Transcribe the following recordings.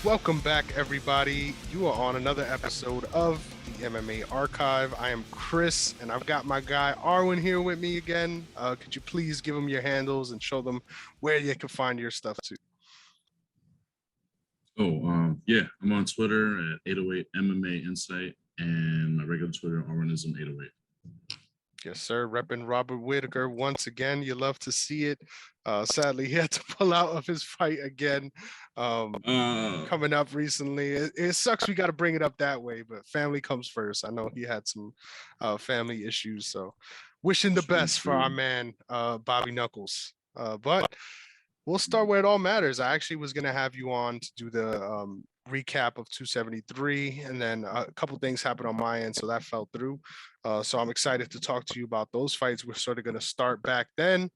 Welcome back, everybody. You are on another episode of the MMA Archive. I am Chris, and I've got my guy Arwin here with me again. Could you please give them your handles and show them where you can find your stuff too? Yeah, I'm on Twitter at 808 MMA Insight, and my regular Twitter, Arwinism 808. Yes, sir. Repping Robert Whitaker once again. You love to see it. Sadly, he had to pull out of his fight again. Coming up recently. It sucks we got to bring it up that way, but family comes first. I know he had some family issues, so wishing the best for our man, Bobby Knuckles. But we'll start where it all matters. I actually was going to have you on to do the recap of 273, and then a couple things happened on my end, so that fell through. So I'm excited to talk to you about those fights. We're sort of going to start back then,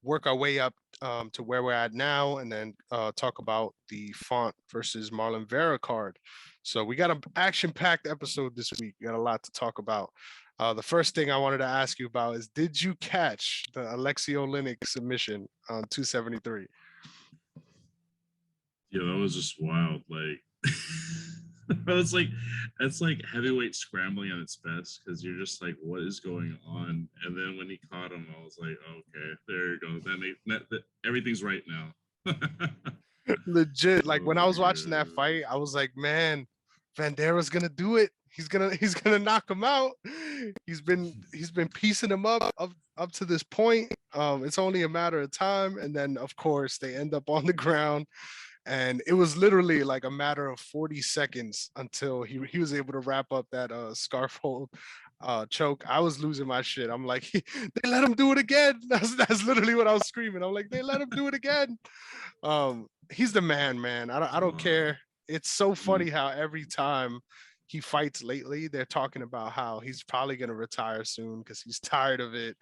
work our way up to where we're at now, and then talk about the Font versus Marlon Vera card. So we got an action-packed episode this week. We got a lot to talk about. The first thing I wanted to ask you about is, did you catch the Alexei Oleinik submission on 273? Yeah, that was just wild. Like, it's like heavyweight scrambling at its best, because you're just like, what is going on? And then when he caught him, I was like, okay, there you go. That everything's right now. Legit. Like, when I was watching that fight, I was like, man, Vandera's gonna do it. He's gonna knock him out. He's been piecing him up to this point. It's only a matter of time, and then of course they end up on the ground. And it was literally like a matter of 40 seconds until he was able to wrap up that scarf hold choke. I was losing my shit. I'm like, they let him do it again. That's literally what I was screaming. I'm like, they let him do it again. He's the man. I don't care. It's so funny how every time he fights lately, they're talking about how he's probably going to retire soon because he's tired of it.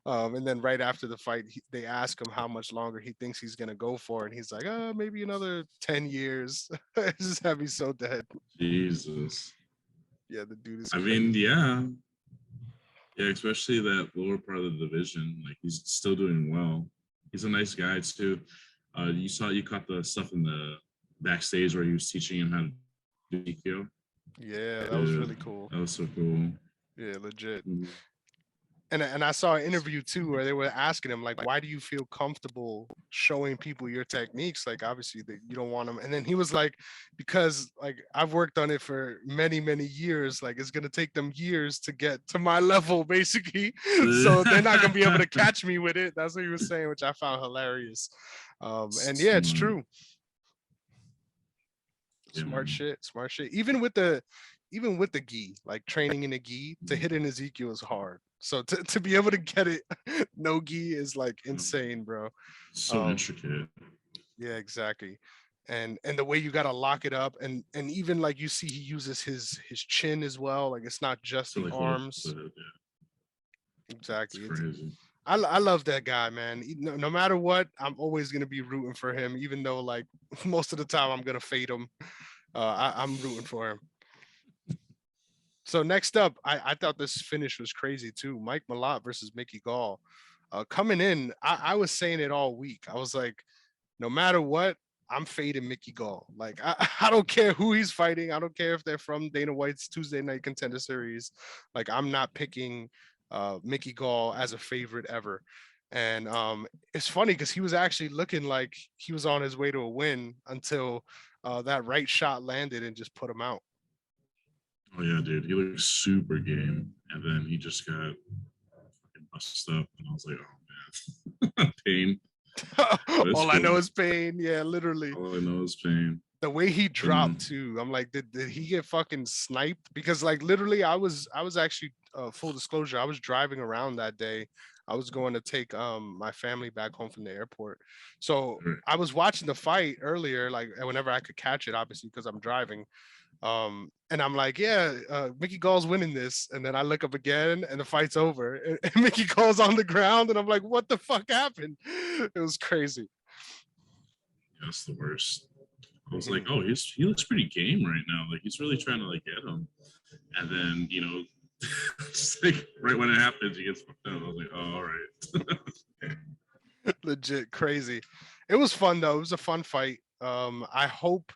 And then right after the fight, they ask him how much longer he thinks he's going to go for. And he's like, maybe another 10 years. It just had me so dead. Jesus. Yeah, the dude is crazy. I mean, yeah. Yeah, especially that lower part of the division. Like, he's still doing well. He's a nice guy, too. You caught the stuff in the backstage where he was teaching him how to do DQ. Yeah, that was really cool. That was so cool. Yeah, legit. Mm-hmm. And I saw an interview too where they were asking him, like, why do you feel comfortable showing people your techniques? Like, obviously you don't want them. And then he was like, because like I've worked on it for many, many years. Like, it's gonna take them years to get to my level, basically. So they're not gonna be able to catch me with it. That's what he was saying, which I found hilarious. And yeah, it's true. Smart shit. Even with the gi, like training in a gi, to hit an Ezekiel is hard. So to be able to get it no gi is like insane, bro. So intricate. Yeah, exactly. And the way you gotta lock it up, and even like you see he uses his chin as well. Like, it's not just the arms. Exactly. It's crazy. I love that guy, man. No matter what, I'm always gonna be rooting for him, even though like most of the time I'm gonna fade him. I'm rooting for him. So next up, I thought this finish was crazy too. Mike Malott versus Mickey Gall. Coming in, I was saying it all week. I was like, no matter what, I'm fading Mickey Gall. Like, I don't care who he's fighting. I don't care if they're from Dana White's Tuesday Night Contender Series. Like, I'm not picking Mickey Gall as a favorite ever. And it's funny because he was actually looking like he was on his way to a win until that right shot landed and just put him out. Oh yeah, dude, he looked super game, and then he just got fucking busted up, and I was like, oh man, pain. All I know is pain. Yeah, literally. All I know is pain. The way he dropped too, I'm like, did he get fucking sniped? Because like literally, I was actually full disclosure, I was driving around that day. I was going to take my family back home from the airport, so I was watching the fight earlier, like whenever I could catch it, obviously because I'm driving. And I'm like, Mickey Gall's winning this. And then I look up again and the fight's over. And Mickey Gall's on the ground. And I'm like, what the fuck happened? It was crazy. Yeah, that's the worst. I was like, oh, he looks pretty game right now. Like, he's really trying to like get him. And then, just like right when it happens, he gets fucked up. I was like, oh, all right. Legit crazy. It was fun though. It was a fun fight. I hope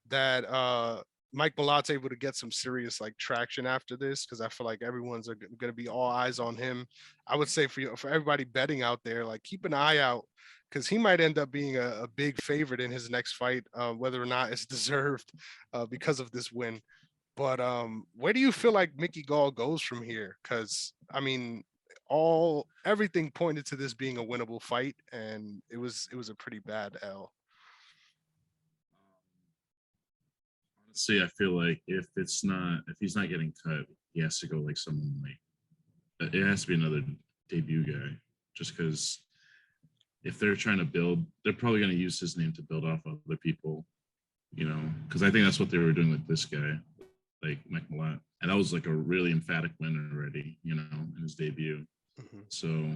that Mike Malott's able to get some serious like traction after this, because I feel like everyone's going to be all eyes on him. I would say for everybody betting out there, like keep an eye out, because he might end up being a big favorite in his next fight, whether or not it's deserved because of this win. But where do you feel like Mickey Gall goes from here? Because I mean, everything pointed to this being a winnable fight, and it was a pretty bad L. Honestly, I feel like if he's not getting cut, he has to go like someone like it has to be another debut guy. Just because if they're trying to build, they're probably going to use his name to build off other people, you know. Because I think that's what they were doing with this guy, like Mike Malott, and that was like a really emphatic win already, you know, in his debut. Mm-hmm. So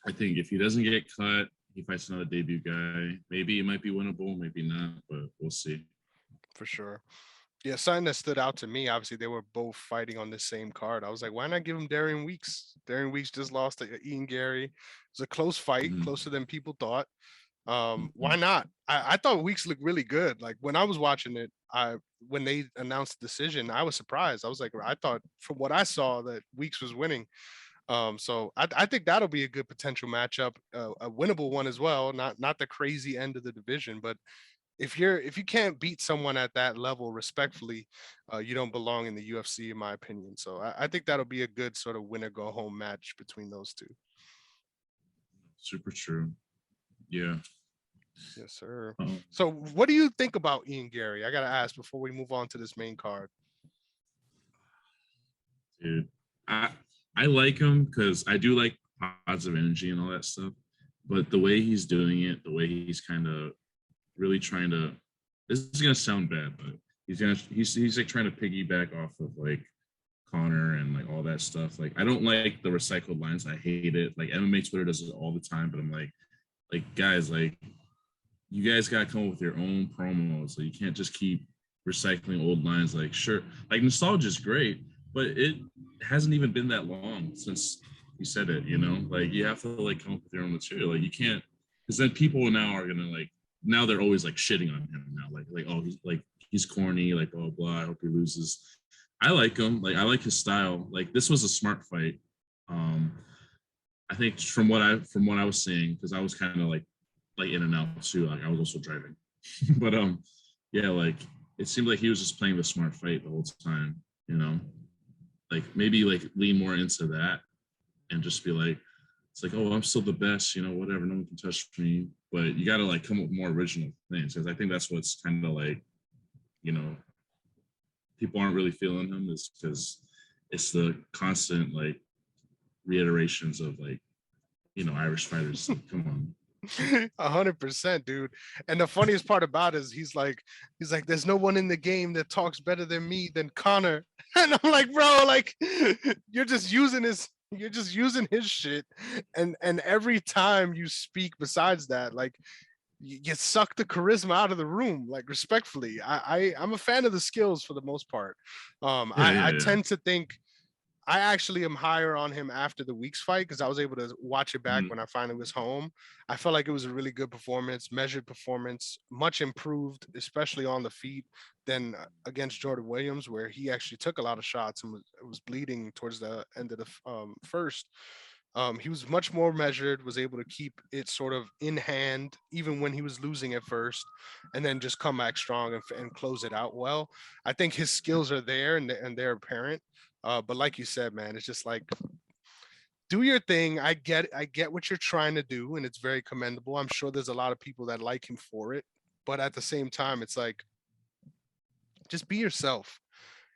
I think if he doesn't get cut, he fights another debut guy. Maybe it might be winnable, maybe not, but we'll see. For sure. Yeah, something that stood out to me, obviously, they were both fighting on the same card. I was like, why not give him Darren Weeks? Darren Weeks just lost to Ian Gary. It was a close fight, closer than people thought. Why not? I thought Weeks looked really good. Like when I was watching it, when they announced the decision, I was surprised. I was like, I thought from what I saw that Weeks was winning. So I think that'll be a good potential matchup, a winnable one as well. Not the crazy end of the division, but if you can't beat someone at that level respectfully, you don't belong in the UFC, in my opinion. So I think that'll be a good sort of winner go home match between those two. Super true. Yeah. Yes, sir. So what do you think about Ian Gary? I gotta ask before we move on to this main card. Dude, I like him because I do like positive energy and all that stuff. But the way he's doing it, the way he's kind of really trying to, this is gonna sound bad, but he's like trying to piggyback off of like Connor and like all that stuff. Like I don't like the recycled lines. I hate it. Like MMA Twitter does it all the time, but I'm like guys, like you guys gotta come up with your own promos. So you can't just keep recycling old lines. Like sure, like nostalgia is great, but it hasn't even been that long since you said it, you know? Like you have to like come up with your own material. Like you can't, because then people now are gonna like, now they're always like shitting on him now, like oh he's corny, like blah blah. I hope he loses. I like him, like I like his style. Like this was a smart fight. I think from what I was seeing, because I was kind of like in and out too. Like I was also driving, but yeah, like it seemed like he was just playing the smart fight the whole time. You know, like maybe like lean more into that and just be like, it's like, oh, I'm still the best, you know, whatever, no one can touch me. But you got to like come up with more original things, because I think that's what's kind of like, you know, people aren't really feeling him, is because it's the constant like reiterations of like, you know, Irish fighters. Come on. 100%, dude. And the funniest part about it is he's like, there's no one in the game that talks better than me than Connor. And I'm like, bro, like you're just using his shit. And every time you speak besides that, like you suck the charisma out of the room, like respectfully. I'm a fan of the skills for the most part. I tend to think I actually am higher on him after the Weeks fight, because I was able to watch it back when I finally was home. I felt like it was a really good performance, measured performance, much improved, especially on the feet, than against Jordan Williams, where he actually took a lot of shots and was bleeding towards the end of the first. He was much more measured, was able to keep it sort of in hand, even when he was losing at first, and then just come back strong and close it out well. I think his skills are there and they're apparent. But like you said, man, it's just like, do your thing. I get what you're trying to do, and it's very commendable. I'm sure there's a lot of people that like him for it, but at the same time, it's like, just be yourself.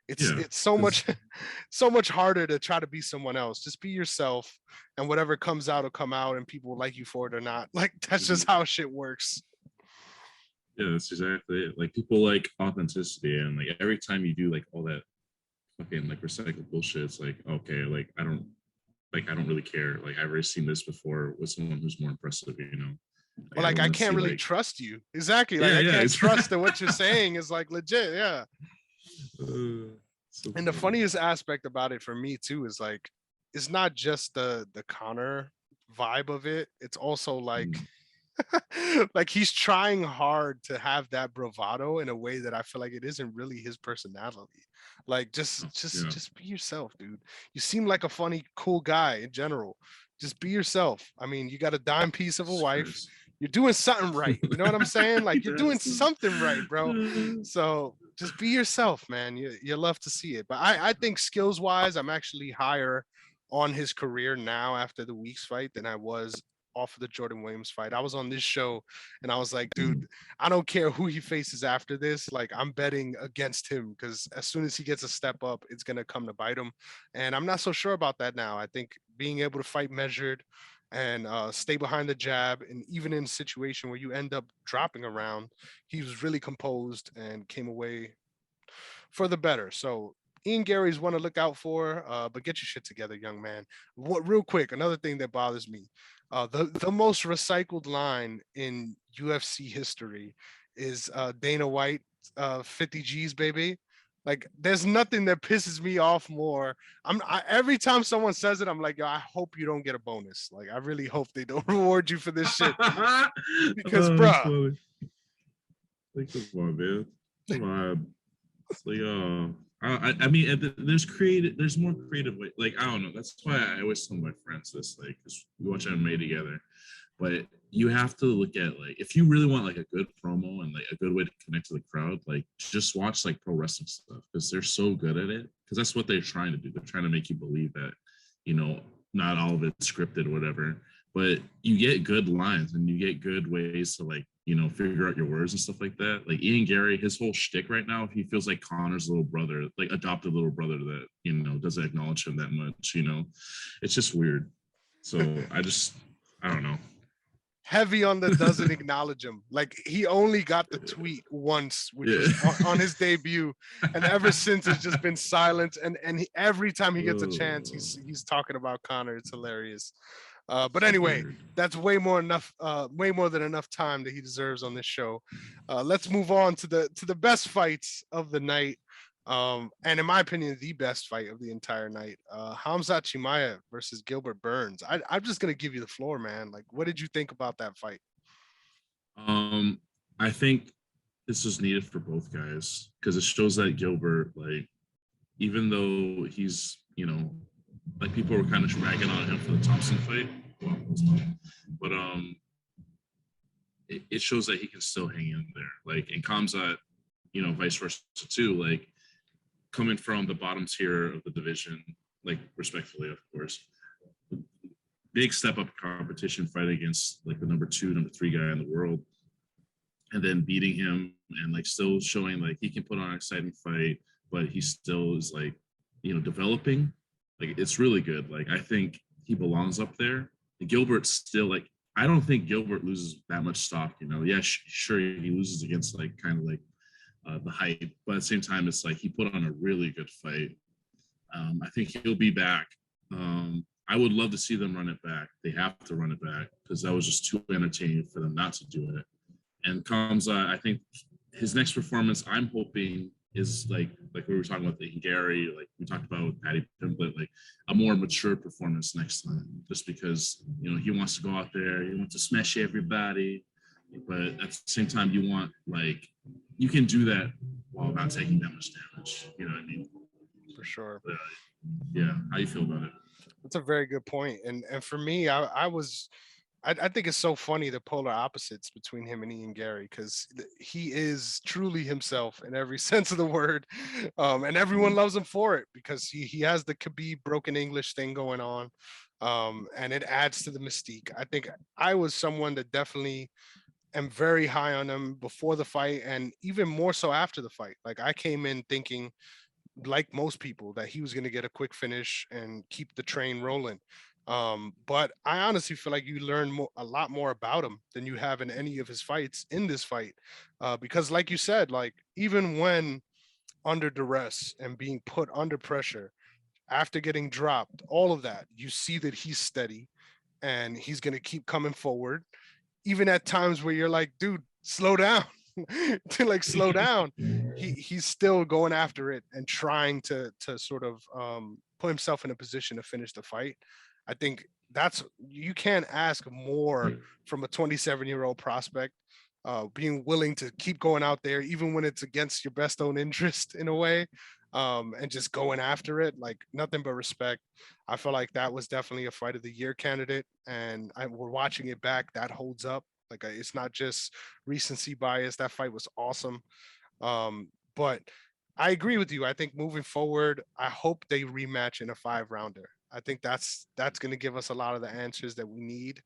It's so much harder to try to be someone else. Just be yourself, and whatever comes out will come out, and people will like you for it or not. Like that's just how shit works. Yeah, that's exactly it. Like people like authenticity, and like every time you do like all that fucking like recycled bullshit, it's like, okay, like I don't really care. Like I've already seen this before with someone who's more impressive, you know. Well, like I can't really trust you. Exactly. Like I can't trust that what you're saying is like legit. Yeah. And the funniest aspect about it for me too is like, it's not just the Connor vibe of it. It's also like Like he's trying hard to have that bravado in a way that I feel like it isn't really his personality. Like Yeah, just be yourself, dude. You seem like a funny, cool guy in general. Just be yourself. I mean, you got a dime piece of a Jesus wife. Christ. You're doing something right. You know what I'm saying? Like you're doing Yes. something right, bro. So just be yourself, man. You love to see it. But I think skills wise, I'm actually higher on his career now after the Weeks fight than I was off of the Jordan Williams fight. I was on this show and I was like, dude, I don't care who he faces after this. Like, I'm betting against him because as soon as he gets a step up, it's going to come to bite him. And I'm not so sure about that now. I think being able to fight measured and stay behind the jab, and even in a situation where you end up dropping around, he was really composed and came away for the better. So Ian Gary's one to look out for, but get your shit together, young man. What real quick, another thing that bothers me, the most recycled line in UFC history is Dana White, 50 G's, baby. Like, there's nothing that pisses me off more. Every time someone says it, I'm like, yo, I hope you don't get a bonus. Like, I really hope they don't reward you for this shit. Because, That's bruh, funny. Like, come on, man. Come on. It's like, I mean, there's more creative way. Like, I don't know. That's why I always tell my friends this, like, because we watch MMA together. But you have to look at, like, if you really want like a good promo and like a good way to connect to the crowd, like just watch like pro wrestling stuff because they're so good at it. Because that's what they're trying to do. They're trying to make you believe that, not all of it's scripted or whatever. But you get good lines and you get good ways to like, figure out your words and stuff like that. Like Ian Gary, his whole shtick right now, he feels like Connor's little brother, like adopted little brother that, doesn't acknowledge him that much, It's just weird. So I don't know. Heavy on the doesn't acknowledge him. Like he only got the tweet once, which was on his debut, and ever since it's just been silent. And every time he gets a chance, he's talking about Connor. It's hilarious. But anyway, that's way more than enough time that he deserves on this show. Let's move on to the best fights of the night. And in my opinion, the best fight of the entire night. Hamza Chimaya versus Gilbert Burns. I'm just gonna give you the floor, man. Like, what did you think about that fight? I think this was needed for both guys because it shows that Gilbert, like, even though he's, like people were kind of ragging on him for the Thompson fight, but it shows that he can still hang in there. Like, and Kamzat, vice versa too. Like, coming from the bottom tier of the division, like respectfully, of course, big step up competition fight against like the number 2, number 3 guy in the world, and then beating him and like still showing like he can put on an exciting fight, but he still is like, developing. Like, it's really good. Like, I think he belongs up there. And Gilbert's still like, I don't think Gilbert loses that much stock, Yeah, sure, he loses against like kind of like the hype, but at the same time, it's like he put on a really good fight. I think he'll be back. I would love to see them run it back. They have to run it back because that was just too entertaining for them not to do it. And Kamza, I think his next performance, I'm hoping is like we were talking about the Gary, like we talked about with Patty Pimblett, like a more mature performance next time, just because, he wants to go out there, he wants to smash everybody, but at the same time, you want like, you can do that while not taking that much damage. You know what I mean? For sure. But, yeah. How you feel about it? That's a very good point. And for me, I think it's so funny the polar opposites between him and Ian Gary because he is truly himself in every sense of the word, and everyone loves him for it because he has the Khabib broken English thing going on, and it adds to the mystique. I think I was someone that definitely am very high on him before the fight and even more so after the fight. Like I came in thinking, like most people, that he was going to get a quick finish and keep the train rolling. But I honestly feel like you learn a lot more about him than you have in any of his fights in this fight. Because like you said, like even when under duress and being put under pressure after getting dropped, all of that, you see that he's steady and he's going to keep coming forward even at times where you're like, dude, slow down. To like slow down, he's still going after it and trying to sort of put himself in a position to finish the fight. I think you can't ask more from a 27-year-old prospect, being willing to keep going out there, even when it's against your best own interest in a way, and just going after it. Like, nothing but respect. I feel like that was definitely a fight of the year candidate, and we're watching it back. That holds up. Like, it's not just recency bias. That fight was awesome. But I agree with you. I think moving forward, I hope they rematch in a 5-rounder. I think that's going to give us a lot of the answers that we need.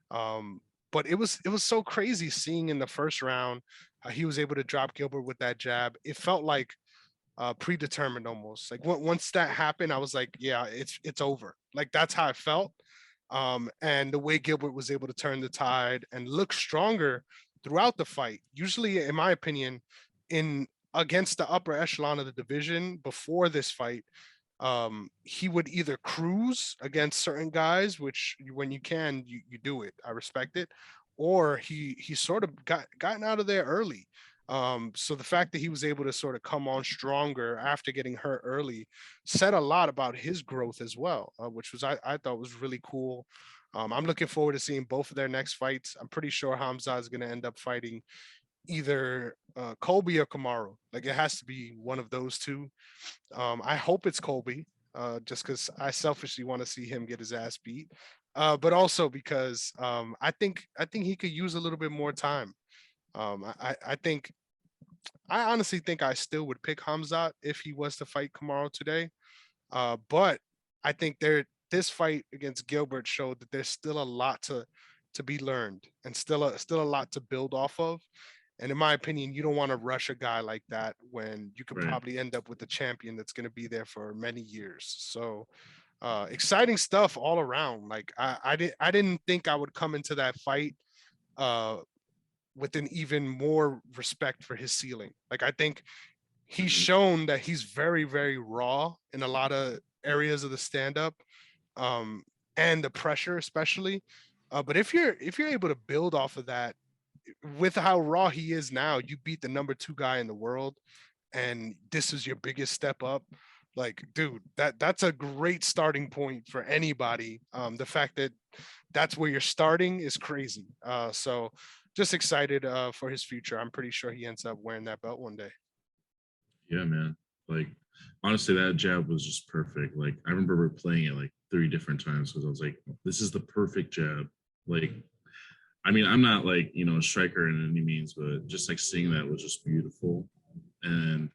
But it was so crazy seeing in the first round how he was able to drop Gilbert with that jab. It felt like predetermined almost. Like, once that happened, I was like, yeah, it's over. Like, that's how I felt. And the way Gilbert was able to turn the tide and look stronger throughout the fight. Usually, in my opinion, in against the upper echelon of the division before this fight, he would either cruise against certain guys, which when you can, you do it. I respect it. Or he sort of gotten out of there early. So the fact that he was able to sort of come on stronger after getting hurt early said a lot about his growth as well, which was I thought was really cool. I'm looking forward to seeing both of their next fights. I'm pretty sure Hamza is going to end up fighting either Colby or Kamaru. Like, it has to be one of those two. I hope it's Colby, just because I selfishly want to see him get his ass beat, but also because I think he could use a little bit more time. I think I honestly think I still would pick Hamzat if he was to fight Kamaru today. But I think this fight against Gilbert showed that there's still a lot to be learned and still a lot to build off of. And in my opinion, you don't want to rush a guy like that when you could probably end up with a champion that's going to be there for many years. So exciting stuff all around. Like, I didn't think I would come into that fight with an even more respect for his ceiling. Like, I think he's shown that he's very, very raw in a lot of areas of the stand-up, and the pressure especially. But if you're able to build off of that, with how raw he is now, you beat the number 2 guy in the world, and this is your biggest step up. Like, dude, that's a great starting point for anybody. The fact that that's where you're starting is crazy. So just excited for his future. I'm pretty sure he ends up wearing that belt one day. Yeah, man. Like, honestly, that jab was just perfect. Like, I remember replaying it like 3 different times because I was like, this is the perfect jab. Like, I mean, I'm not like, a striker in any means, but just like seeing that was just beautiful. And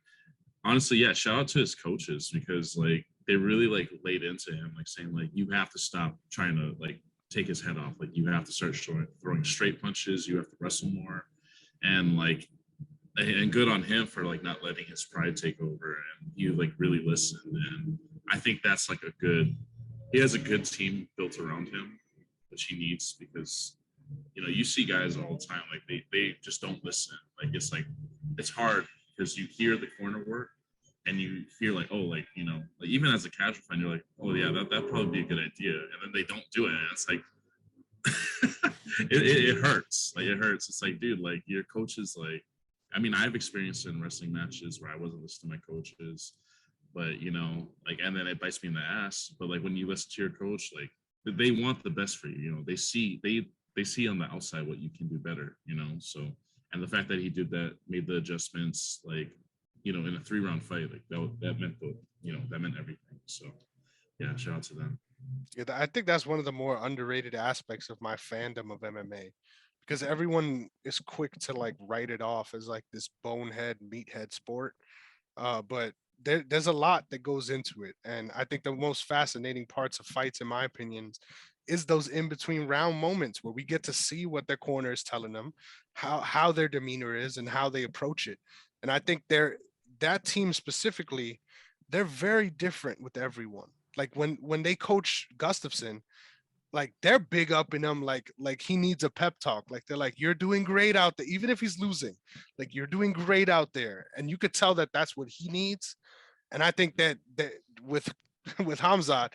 honestly, yeah, shout out to his coaches because like they really like laid into him, like saying like, you have to stop trying to like take his head off. Like, you have to start throwing straight punches. You have to wrestle more. And like, and good on him for like not letting his pride take over. And he like really listened. And I think that's like he has a good team built around him, which he needs because, you see guys all the time, like they just don't listen. Like, it's hard because you hear the corner work and you feel like, oh, like, like even as a casual fan, you're like, oh yeah, that'd probably be a good idea. And then they don't do it. And it's like, it hurts. Like, it hurts. It's like, dude, like your coaches, like, I mean, I've experienced in wrestling matches where I wasn't listening to my coaches, but like, and then it bites me in the ass. But like, when you listen to your coach, like they want the best for you. They see on the outside what you can do better. So, and the fact that he did that, made the adjustments, like, in a 3-round fight, like that meant that meant everything. So, yeah, shout out to them. Yeah, I think that's one of the more underrated aspects of my fandom of MMA, because everyone is quick to like write it off as like this bonehead meathead sport. But there's a lot that goes into it. And I think the most fascinating parts of fights, in my opinion, is those in between round moments where we get to see what their corner is telling them, how their demeanor is and how they approach it. And I think that team specifically, they're very different with everyone. Like, when they coach Gustafsson, like they're big up in him, like he needs a pep talk. Like, they're like, you're doing great out there, even if he's losing. Like, you're doing great out there, and you could tell that that's what he needs. And I think that with Hamzat,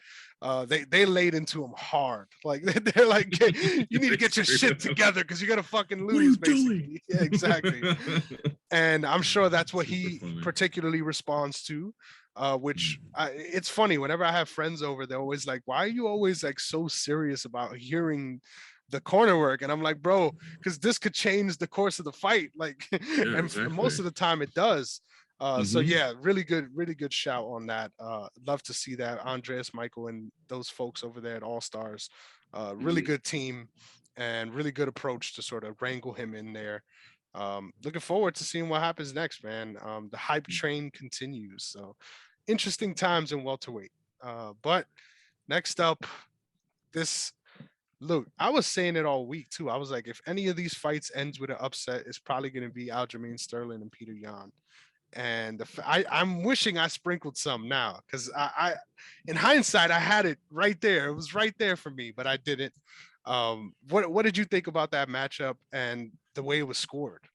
they laid into him hard. Like, they're like, you need to get your shit together because you're gonna fucking lose. What are you basically. doing? Yeah, exactly. And I'm sure that's what Super he funny. particularly responds to. Which it's funny whenever I have friends over, they're always like, "Why are you always like so serious about hearing the corner work?" And I'm like, "Bro, because this could change the course of the fight." Like, Yeah, and most exactly. of the time it does. So Mm-hmm. yeah, really good shout on that. Love to see that Andreas Michael and those folks over there at All Stars. Really good team and really good approach to sort of wrangle him in there. Looking forward to seeing what happens next, man. The hype train continues. So interesting times in welterweight. But next up, this look, I was saying it all week too. I was like, if any of these fights ends with an upset, it's probably going to be Aljamain Sterling and Peter Yan. And I'm wishing I sprinkled some now because in hindsight, I had it right there. It was right there for me, but I didn't. What did you think about that matchup and the way it was scored?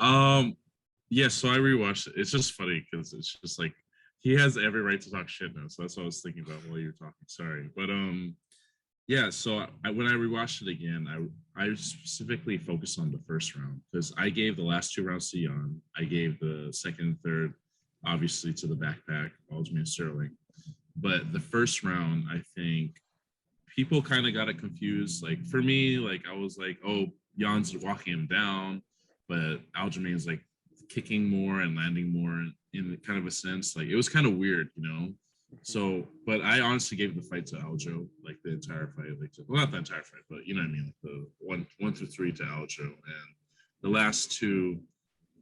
Yeah, so I rewatched it. It's just funny because it's just like he has every right to talk shit now. So that's what I was thinking about while you were talking. Sorry. But yeah, so when I rewatched it again, I specifically focused on the first round because I gave the last two rounds to Jan. I gave the second and third, obviously, to the backpack, Aljamain Sterling. But the first round, I think people kind of got it confused. Like for me, like I was like, oh, Jan's walking him down, but Aljamain's like kicking more and landing more in kind of a sense. Like it was kind of weird, you know. So, but I honestly gave the fight to Aljo, like the entire fight. Like, well, not the entire fight, but you know what I mean, like the one through three to Aljo, and the last two,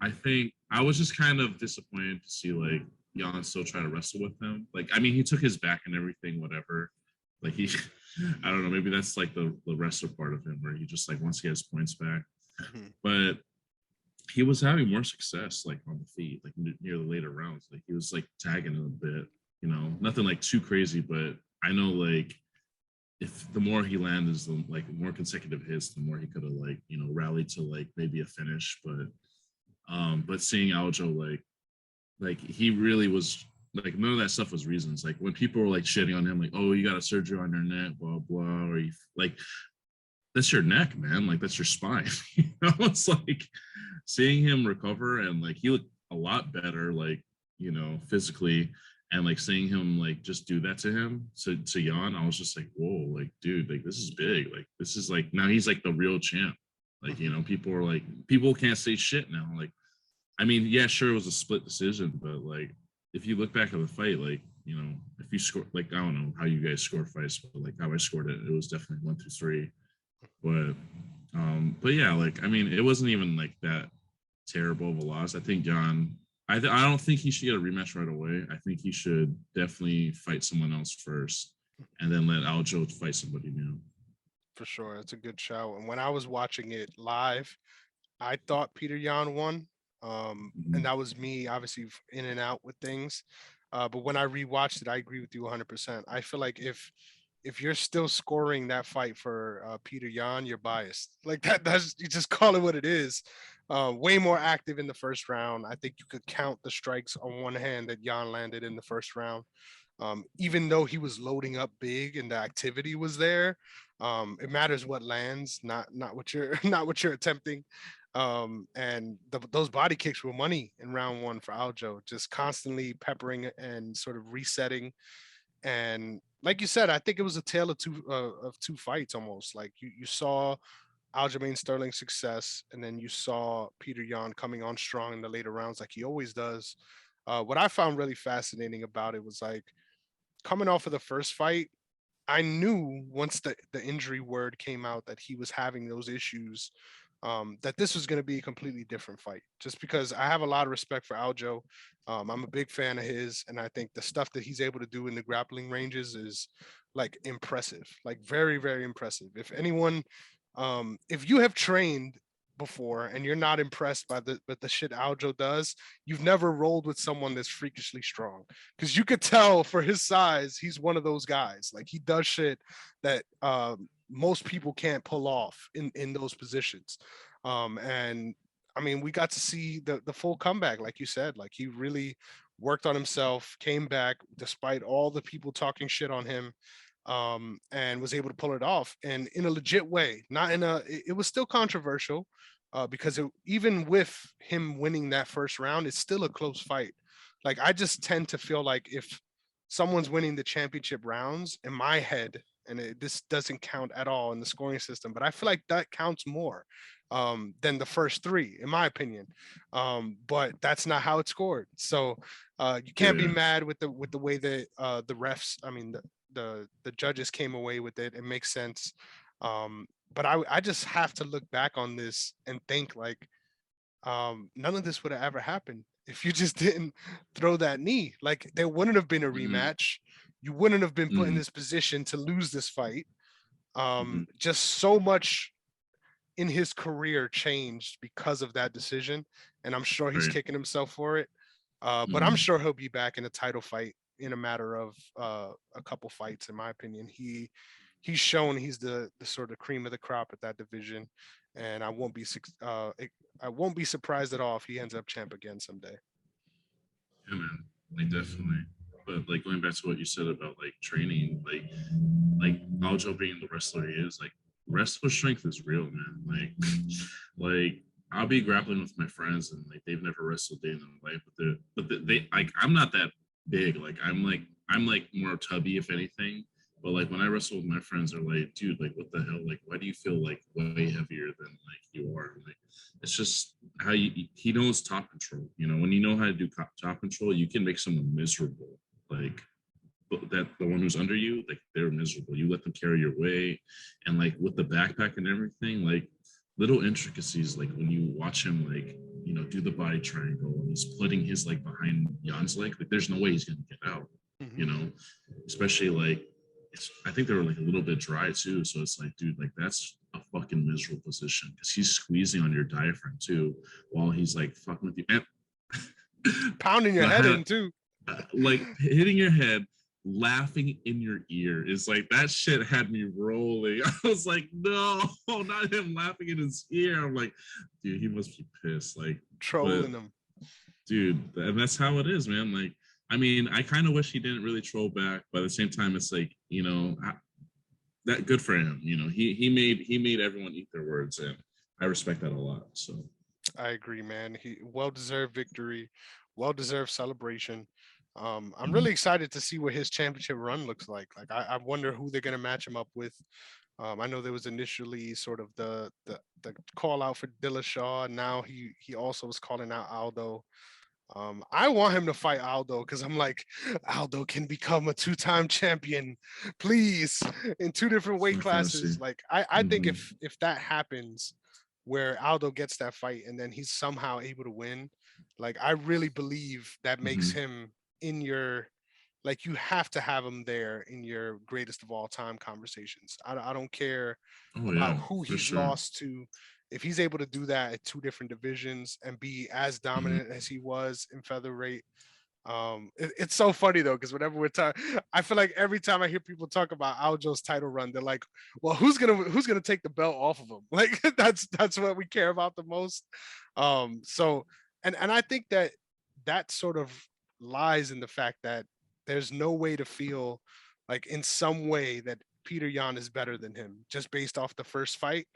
I think I was just kind of disappointed to see like Jan still try to wrestle with him. Like, I mean, he took his back and everything, whatever. Like he, I don't know, maybe that's like the wrestler part of him where he just like wants to get his points back. But he was having more success like on the feet, like near the later rounds. Like he was like tagging a bit, you know, nothing like too crazy, but I know like if the more he landed, the like more consecutive hits, the more he could have like, you know, rallied to like maybe a finish. But seeing Aljo like he really was like none of that stuff was reasons. Like when people were like shitting on him, like, oh, you got a surgery on your neck, blah blah, or you like that's your neck, man. Like that's your spine. You know, it's like seeing him recover and like he looked a lot better, like you know, physically, and like seeing him like just do that to him to Jan, I was just like, whoa, like dude, like this is big. Like this is like now he's like the real champ. Like you know, people are like people can't say shit now. Like I mean, yeah, sure, it was a split decision, but like if you look back at the fight, like you know, if you score, like I don't know how you guys score fights, but like how I scored it, it was definitely 1 through 3. But yeah, like I mean, it wasn't even like that terrible of a loss. I think Jan. I don't think he should get a rematch right away. I think he should definitely fight someone else first, and then let Aljo fight somebody new. For sure, it's a good show. And when I was watching it live, I thought Peter Yan won. And that was me, obviously, in and out with things. But when I rewatched it, I agree with you 100%. I feel like if you're still scoring that fight for Peter Yan, you're biased. Like that, that's you just call it what it is. Way more active in the first round. I think you could count the strikes on one hand that Yan landed in the first round. Even though he was loading up big and the activity was there, it matters what lands, not what you're not what you're attempting. And those body kicks were money in round one for Aljo, just constantly peppering and sort of resetting. And like you said, I think it was a tale of two fights almost. Like you saw Aljamain Sterling's success, and then you saw Peter Yan coming on strong in the later rounds, like he always does. What I found really fascinating about it was like coming off of the first fight, I knew once the injury word came out that he was having those issues, that this was going to be a completely different fight. Just because I have a lot of respect for Aljo, I'm a big fan of his, and I think the stuff that he's able to do in the grappling ranges is like impressive, like very very impressive. If you have trained before and you're not impressed by the shit Aljo does, you've never rolled with someone that's freakishly strong. Because you could tell for his size, he's one of those guys. Like he does shit that most people can't pull off in those positions. And I mean, we got to see the full comeback, like you said. Like he really worked on himself, came back despite all the people talking shit on him, and was able to pull it off and in a legit way. Not in a. It was still controversial, because even with him winning that first round, it's still a close fight. Like I just tend to feel like if someone's winning the championship rounds in my head, and this doesn't count at all in the scoring system, but I feel like that counts more than the first three, in my opinion. But that's not how it's scored. So you can't be mad with the way that the refs, I mean the judges came away with it. It makes sense. But I just have to look back on this and think like none of this would have ever happened if you just didn't throw that knee. Like there wouldn't have been a rematch. You wouldn't have been put in this position to lose this fight. Just so much in his career changed because of that decision, and I'm sure he's kicking himself for it. But I'm sure he'll be back in a title fight in a matter of a couple fights. In my opinion, he's shown he's the sort of cream of the crop at that division, and I won't be surprised at all if he ends up champ again someday. Yeah, man, like definitely. But like going back to what you said about like training, like Aljo being the wrestler he is, like wrestler strength is real, man. Like I'll be grappling with my friends and like they've never wrestled a day in their life, but they like I'm not that big. Like I'm like more tubby if anything. But like when I wrestle with my friends, they're like, dude, like what the hell? Like why do you feel like way heavier than like you are? Like it's just how he knows top control. You know, when you know how to do top control, you can make someone miserable. Like that the one who's under you, like they're miserable. You let them carry your weight, and like with the backpack and everything, like little intricacies, like when you watch him, like you know, do the body triangle and he's putting his leg behind Jan's leg, like there's no way he's gonna get out. You know, especially like I think they were like a little bit dry too. So it's like, dude, like that's a fucking miserable position because he's squeezing on your diaphragm too while he's like fucking with you and pounding your head in too. Like hitting your head, laughing in your ear is like that shit had me rolling. I was like, no, not him laughing in his ear. I'm like, dude, he must be pissed. Like trolling him. Dude, and that's how it is, man. Like, I mean, I kind of wish he didn't really troll back, but at the same time, it's like, you know, that good for him. You know, he made everyone eat their words, and I respect that a lot. So I agree, man. He well-deserved victory, well-deserved celebration. I'm really excited to see what his championship run looks like. Like I wonder who they're gonna match him up with. I know there was initially sort of the call out for Dillashaw. Now he also was calling out Aldo. I want him to fight Aldo because I'm like, Aldo can become a two-time champion, please, in two different weight classes. Like I think if that happens, where Aldo gets that fight and then he's somehow able to win, like I really believe that makes him in your, like you have to have him there in your greatest of all time conversations. I don't care about who he's lost to. If he's able to do that at two different divisions and be as dominant as he was in featherweight, it's so funny though, because whenever we're talking, I feel like every time I hear people talk about Aljo's title run, they're like, well, who's gonna take the belt off of him? Like that's what we care about the most. So and I think that sort of lies in the fact that there's no way to feel like in some way that Peter Yan is better than him just based off the first fight.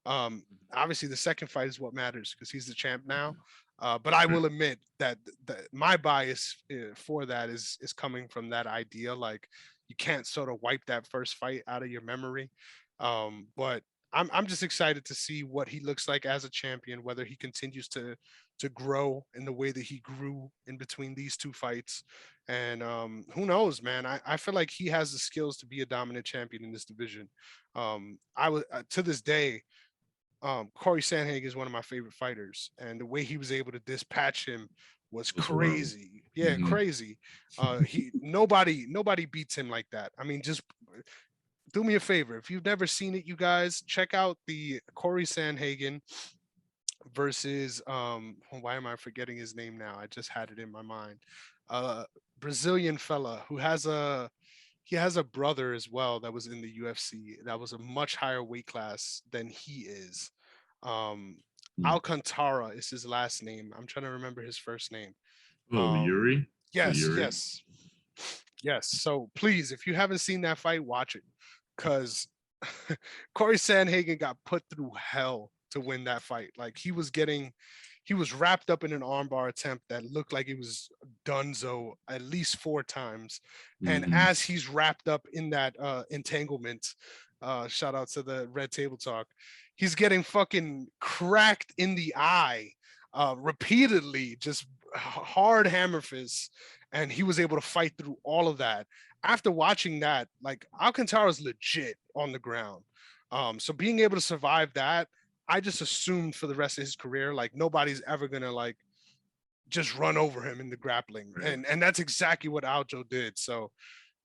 Obviously the second fight is what matters because he's the champ now. But I will admit that my bias for that is coming from that idea. Like you can't sort of wipe that first fight out of your memory. But I'm just excited to see what he looks like as a champion, whether he continues to grow in the way that he grew in between these two fights. And who knows, man? I feel like he has the skills to be a dominant champion in this division. I was to this day, Corey Sandhagen is one of my favorite fighters, and the way he was able to dispatch him was crazy. Yeah, crazy. Nobody beats him like that. I mean, just do me a favor. If you've never seen it, you guys check out the Corey Sandhagen versus why am I forgetting his name now? I just had it in my mind. Brazilian fella who has a brother as well that was in the UFC that was a much higher weight class than he is. Alcantara is his last name. I'm trying to remember his first name. Yuri? Yes, Yuri? yes. So please, if you haven't seen that fight, watch it. Because Corey Sandhagen got put through hell to win that fight. Like he was wrapped up in an armbar attempt that looked like it was donezo at least 4 times. And as he's wrapped up in that entanglement, shout out to the Red Table Talk, he's getting fucking cracked in the eye repeatedly, just hard hammer fists. And he was able to fight through all of that. After watching that, like Alcantara's legit on the ground. So being able to survive that, I just assumed for the rest of his career, like nobody's ever gonna like just run over him in the grappling. Right. And that's exactly what Aljo did. So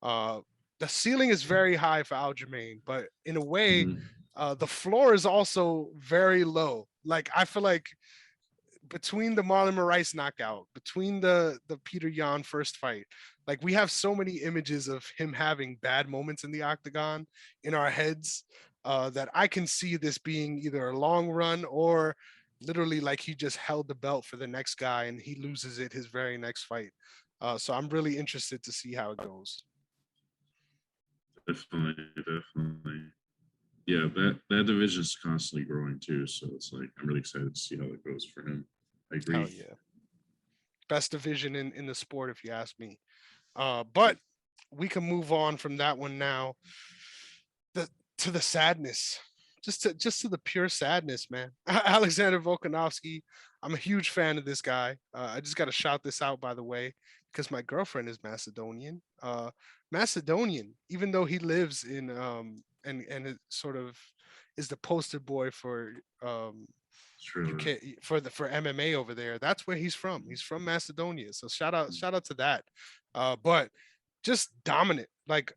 the ceiling is very high for Aljamain, but in a way, the floor is also very low. Like I feel like between the Marlon Moraes knockout, between the Peter Yan first fight, like we have so many images of him having bad moments in the octagon in our heads that I can see this being either a long run or literally like he just held the belt for the next guy and he loses it his very next fight. So I'm really interested to see how it goes. Definitely. Yeah, that division is constantly growing too. So it's like I'm really excited to see how it goes for him. I agree. Hell yeah. Best division in the sport, if you ask me. But we can move on from that one now. To the sadness. Just to the pure sadness, man. Alexander Volkanovski. I'm a huge fan of this guy. I just got to shout this out, by the way, because my girlfriend is Macedonian. Macedonian, even though he lives in and it sort of is the poster boy for UK, for MMA over there. That's where he's from. He's from Macedonia. So shout out to that. But just dominant. Like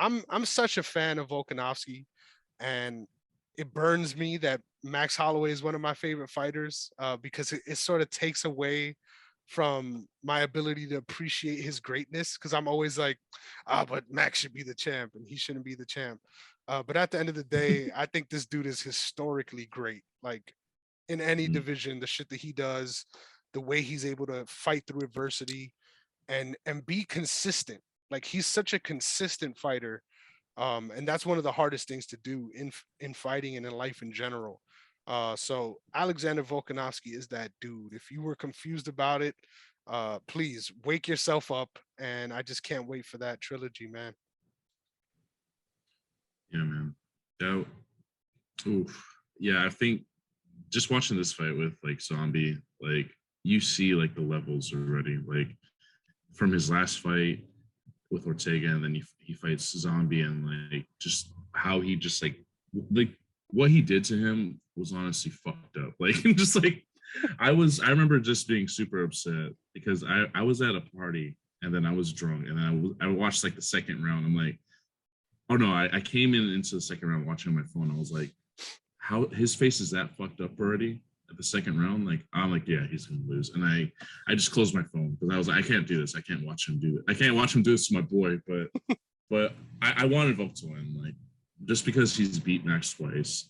I'm such a fan of Volkanovski, and it burns me that Max Holloway is one of my favorite fighters because it sort of takes away from my ability to appreciate his greatness, because I'm always like, but Max should be the champ and he shouldn't be the champ. But at the end of the day, I think this dude is historically great. Like in any division, the shit that he does, the way he's able to fight through adversity and be consistent. Like he's such a consistent fighter. And that's one of the hardest things to do in fighting and in life in general. So Alexander Volkanovski is that dude. If you were confused about it, please wake yourself up. And I just can't wait for that trilogy, man. Yeah, man. Yeah, I think just watching this fight with like Zombie, like you see like the levels already. Like from his last fight with Ortega, and then he fights Zombie, and like just how he just like what he did to him was honestly fucked up. Like just like I remember just being super upset because I was at a party and then I was drunk, and then I watched like the second round. I'm like, oh no, I came into the second round watching on my phone. I was like, how his face is that fucked up already at the second round? Like I'm like, yeah, he's gonna lose. And I just closed my phone because I was like, I can't do this. I can't watch him do it. I can't watch him do this to my boy. But I wanted Volk to win, like just because he's beat Max twice.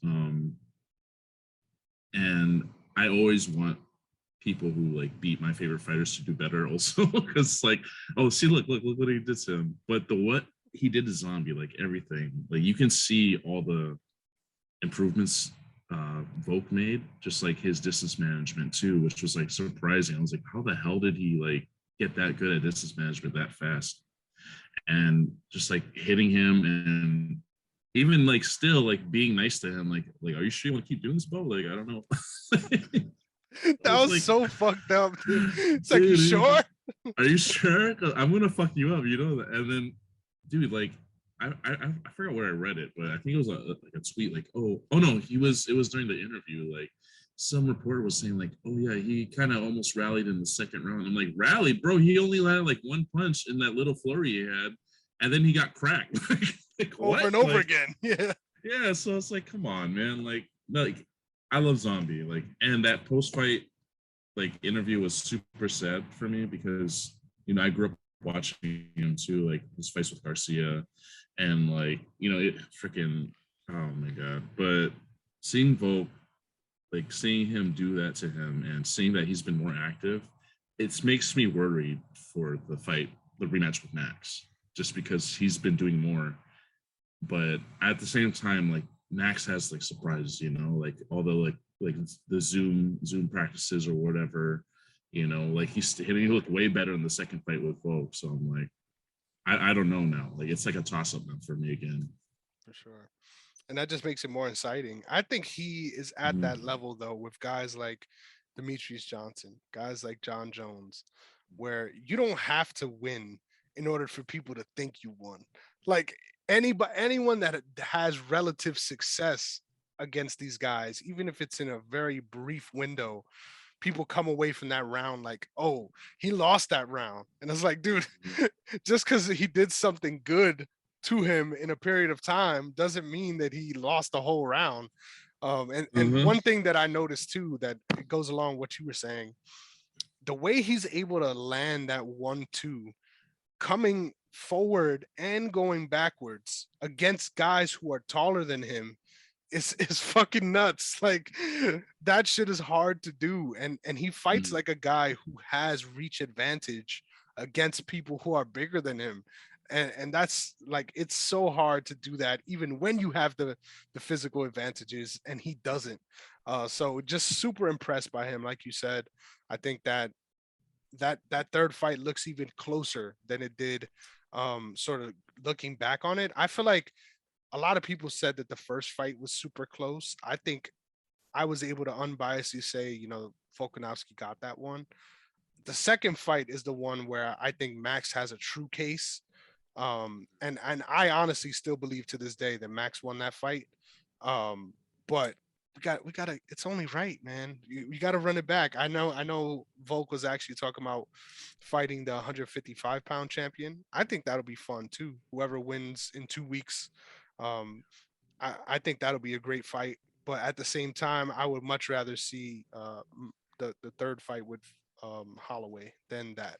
And I always want people who like beat my favorite fighters to do better also, because like, oh, see, look what he did to him. But what he did to Zombie, like everything, like you can see all the improvements Volk made, just like his distance management too, which was like surprising. I was like, how the hell did he like get that good at distance management that fast? And just like hitting him, and even like still like being nice to him, like are you sure you want to keep doing this, bro? Like I don't know. That was like, so fucked up, dude. It's like, you sure? Are you sure? I'm gonna fuck you up, you know that. And then, dude, like I forgot where I read it, but I think it was like a tweet, like, oh no, it was during the interview, like some reporter was saying like, oh yeah, he kind of almost rallied in the second round. I'm like, rallied, bro? He only landed like one punch in that little flurry he had, and then he got cracked like over and over again. Yeah. So it's like, come on, man. Like I love Zombie, like, and that post-fight like interview was super sad for me because I grew up watching him too, like his fights with Garcia, and like it freaking, oh my god. But seeing Volk, like seeing him do that to him and seeing that he's been more active, it makes me worried for the rematch with Max, just because he's been doing more. But at the same time, like Max has like surprises, like all the like the Zoom practices or whatever, like he looked way better in the second fight with Volk. So I'm like, I don't know now. Like it's like a toss up now for me again. For sure. And that just makes it more exciting. I think he is at Mm-hmm. that level though with guys like Demetrius Johnson, guys like John Jones, where you don't have to win in order for people to think you won. Like anyone that has relative success against these guys, even if it's in a very brief window, people come away from that round like, oh, he lost that round. And it's like, dude, just because he did something good to him in a period of time doesn't mean that he lost the whole round. And one thing that I noticed too that it goes along what you were saying, the way he's able to land that 1-2 coming forward and going backwards against guys who are taller than him is fucking nuts. Like that shit is hard to do. And he fights like a guy who has reach advantage against people who are bigger than him. And that's like it's so hard to do that even when you have the physical advantages and he doesn't. So just super impressed by him. Like you said, I think that third fight looks even closer than it did sort of looking back on it. I feel like a lot of people said that the first fight was super close. I think I was able to unbiasedly say, Volkanowski got that one. The second fight is the one where I think Max has a true case. And I honestly still believe to this day that Max won that fight. But we gotta it's only right, man. You gotta run it back. I know Volk was actually talking about fighting the 155-pound champion. I think that'll be fun too. Whoever wins in 2 weeks, I think that'll be a great fight. But at the same time, I would much rather see the third fight with Holloway than that.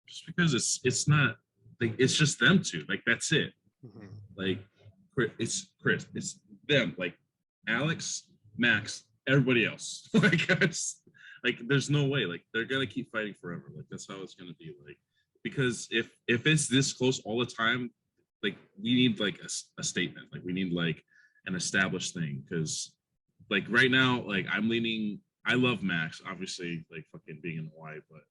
Just because it's not like it's just them two. Like that's it. Mm-hmm. Like it's Chris. It's them. Like Alex, Max, everybody else. Like there's no way. Like they're gonna keep fighting forever. Like that's how it's gonna be. Like because if it's this close all the time, like we need like a statement. Like we need like an established thing. Because like right now, like I'm leaning. I love Max, obviously, like fucking being in Hawaii, but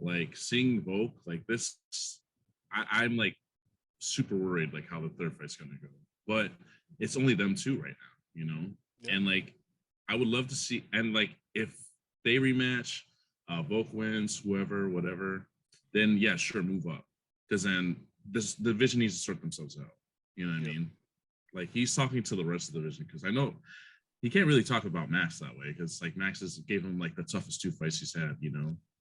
like seeing Volk like this, I'm like super worried like how the third fight's gonna go. But it's only them two right now, Yeah. And like I would love to see, and like if they rematch, Volk wins, whoever, whatever, then yeah, sure, move up. Because then the division needs to sort themselves out. You know what I mean? Like he's talking to the rest of the division because I know he can't really talk about Max that way because like Max gave him like the toughest 2 fights he's had,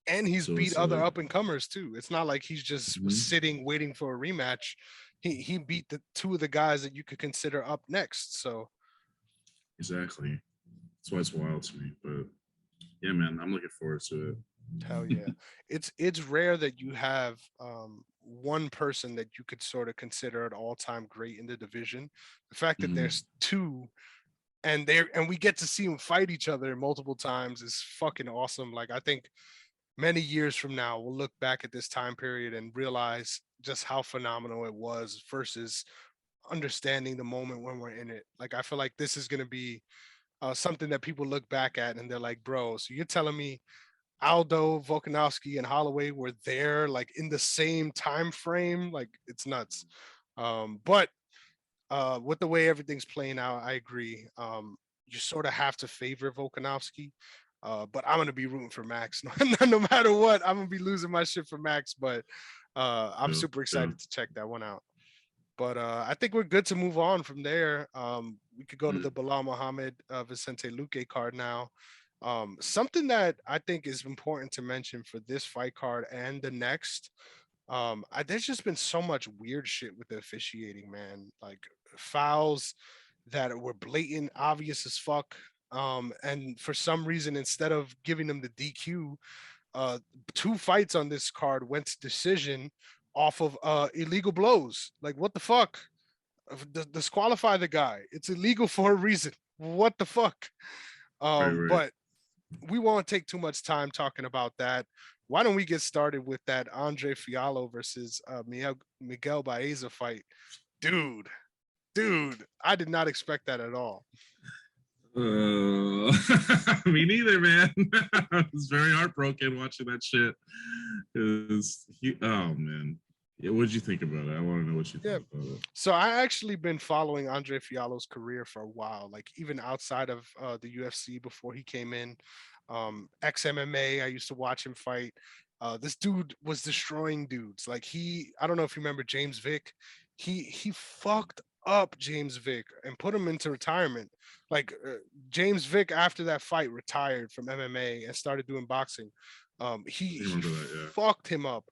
And he's beat other up and comers too. It's not like he's just sitting waiting for a rematch. He beat the 2 of the guys that you could consider up next. So exactly, that's why it's wild to me. But yeah, man, I'm looking forward to it. Hell yeah. It's rare that you have one person that you could sort of consider an all-time great in the division. The fact that there's 2 and we get to see them fight each other multiple times is fucking awesome. Like I think many years from now we'll look back at this time period and realize just how phenomenal it was versus understanding the moment when we're in it. Like I feel like this is going to be something that people look back at and they're like, bro, so you're telling me Aldo, Volkanowski, and Holloway were there like in the same time frame? Like it's nuts. But with the way everything's playing out, I agree. You sort of have to favor Volkanovski. But I'm gonna be rooting for Max. No matter what, I'm gonna be losing my shit for Max. But I'm super excited to check that one out. But I think we're good to move on from there. We could go to the Bilal Muhammad Vicente Luque card now. Something that I think is important to mention for this fight card and the next. There's just been so much weird shit with the officiating, man. Like fouls that were blatant, obvious as fuck. And for some reason, instead of giving them the DQ, 2 fights on this card went to decision off of illegal blows. Like what the fuck? Disqualify the guy. It's illegal for a reason. What the fuck? Right. But we won't take too much time talking about that. Why don't we get started with that Andre Fialo versus Miguel Baeza fight? Dude, Dude, I did not expect that at all. Me neither, man. I was very heartbroken watching that shit. Oh man. Yeah, what did you think about it? I want to know what you thought about it. So I actually been following Andre Fialo's career for a while, like even outside of the UFC before he came in. Ex MMA, I used to watch him fight. This dude was destroying dudes. Like I don't know if you remember James Vick. He fucked up James Vick and put him into retirement. Like James Vick after that fight retired from MMA and started doing boxing. He fucked him up.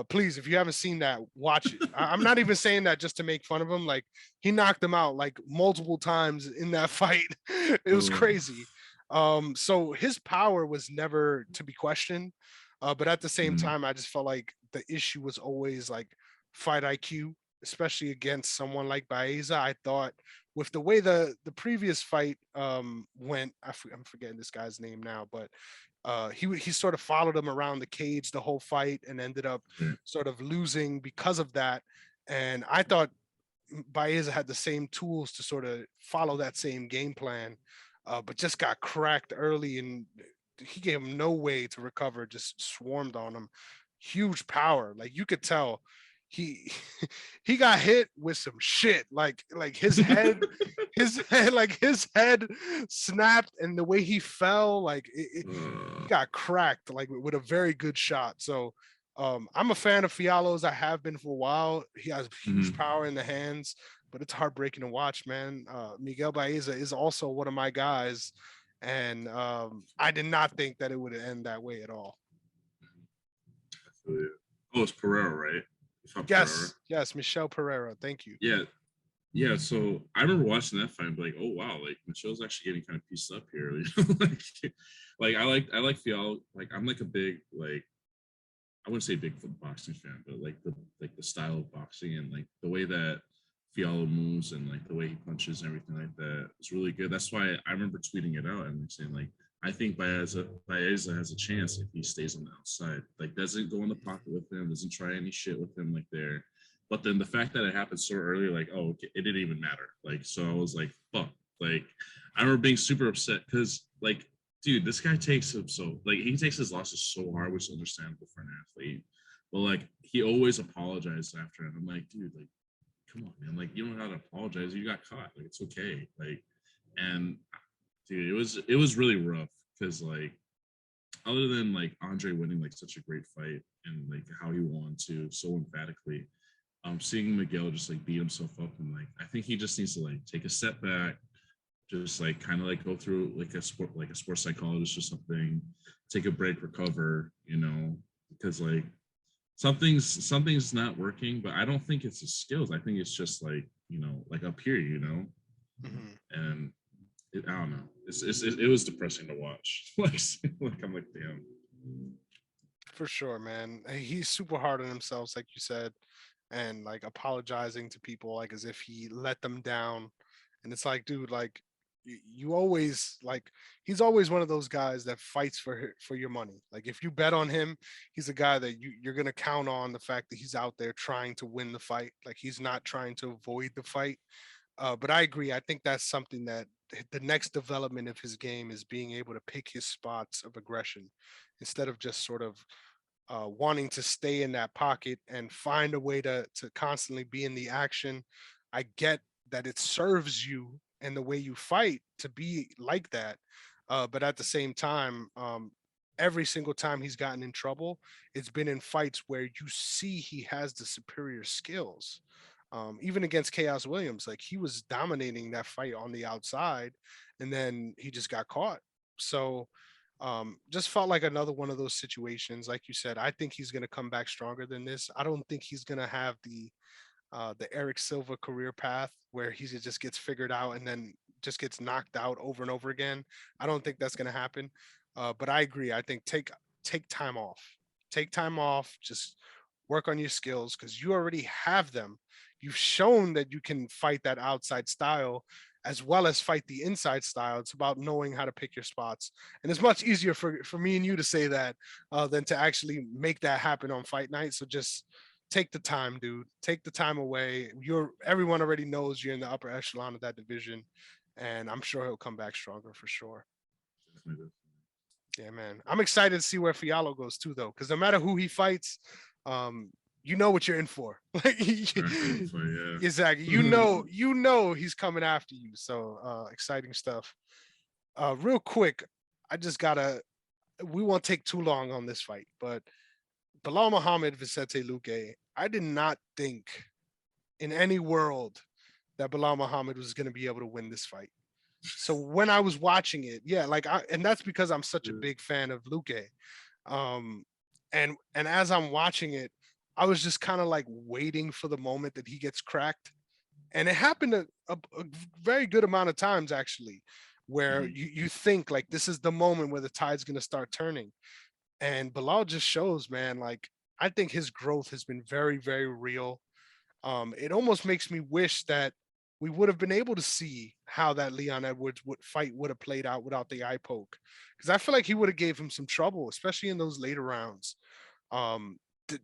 Please, if you haven't seen that, watch it. I'm not even saying that just to make fun of him. Like he knocked him out like multiple times in that fight. It was crazy. So his power was never to be questioned. But at the same time, I just felt like the issue was always like fight IQ, especially against someone like Baeza. I thought with the way the previous fight went, I'm forgetting this guy's name now, but he sort of followed him around the cage the whole fight and ended up sort of losing because of that. And I thought Baeza had the same tools to sort of follow that same game plan, but just got cracked early and he gave him no way to recover, just swarmed on him. Huge power. Like you could tell he he got hit with some shit. Like his head his head snapped and the way he fell, like he got cracked like with a very good shot. So I'm a fan of Fialo's. I have been for a while. He has huge power in the hands, but it's heartbreaking to watch, man. Miguel Baeza is also one of my guys, and I did not think that it would end that way at all. Oh, it's Pereira, right? Yes, Pereira. Yes, Michel Pereira. Thank you. Yeah. So I remember watching that fight and be like, oh wow, like Michel's actually getting kind of pieced up here. like I like Fialo. Like I'm like a big like I wouldn't say big boxing fan, but like the style of boxing and like the way that Fialo moves and like the way he punches and everything like that is really good. That's why I remember tweeting it out and like saying like I think Baeza has a chance if he stays on the outside. Like doesn't go in the pocket with him, doesn't try any shit with him like there. But then the fact that it happened so early, like, oh, it didn't even matter. Like, so I was like, fuck. Like, I remember being super upset because, like, dude, this guy takes him so, like, he takes his losses so hard, which is understandable for an athlete. But, like, he always apologized after it. I'm like, dude, like, come on, man. Like, you don't know how to apologize. You got caught. Like, it's okay. Like, and, dude, it was really rough because, like, other than, like, Andre winning, like, such a great fight and, like, how he won, too, so emphatically, seeing Miguel just like beat himself up and like I think he just needs to like take a step back, just like kind of like go through like a sports psychologist or something, take a break, recover, you know, because like something's not working, but I don't think it's his skills. I think it's just like, you know, like up here, you know, and I don't know. It was depressing to watch. like I'm like, damn. For sure, man. He's super hard on himself, like you said, and like apologizing to people like as if he let them down. And it's like, dude, like you always like he's always one of those guys that fights for your money. Like if you bet on him, he's a guy that you're gonna count on the fact that he's out there trying to win the fight. Like he's not trying to avoid the fight. But I agree. I think that's something that the next development of his game is being able to pick his spots of aggression instead of just sort of wanting to stay in that pocket and find a way to constantly be in the action. I get that it serves you and the way you fight to be like that, but at the same time, every single time he's gotten in trouble, it's been in fights where you see he has the superior skills. Even against Chaos Williams, like he was dominating that fight on the outside, and then he just got caught. So just felt like another one of those situations. Like you said, I think he's going to come back stronger than this. I don't think he's going to have the Eric Silva career path where he just gets figured out and then just gets knocked out over and over again. I don't think that's going to happen. But I agree. I think take time off. Take time off. Just work on your skills because you already have them. You've shown that you can fight that outside style as well as fight the inside style. It's about knowing how to pick your spots. And it's much easier for me and you to say that than to actually make that happen on fight night. So just take the time, dude. Take the time away. Everyone already knows you're in the upper echelon of that division, and I'm sure he'll come back stronger for sure. Yeah, man. I'm excited to see where Fialo goes too, though, because no matter who he fights, you know what you're in for. Exactly. You know he's coming after you. So exciting stuff. Real quick, we won't take too long on this fight, but Belal Muhammad, Vicente Luque, I did not think in any world that Belal Muhammad was going to be able to win this fight. So when I was watching it, and that's because I'm such a big fan of Luque. And as I'm watching it, I was just kind of like waiting for the moment that he gets cracked. And it happened a very good amount of times, actually, where you think like this is the moment where the tide's going to start turning. And Belal just shows, man, like I think his growth has been very, very real. It almost makes me wish that we would have been able to see how that Leon Edwards fight would have played out without the eye poke. Because I feel like he would have gave him some trouble, especially in those later rounds.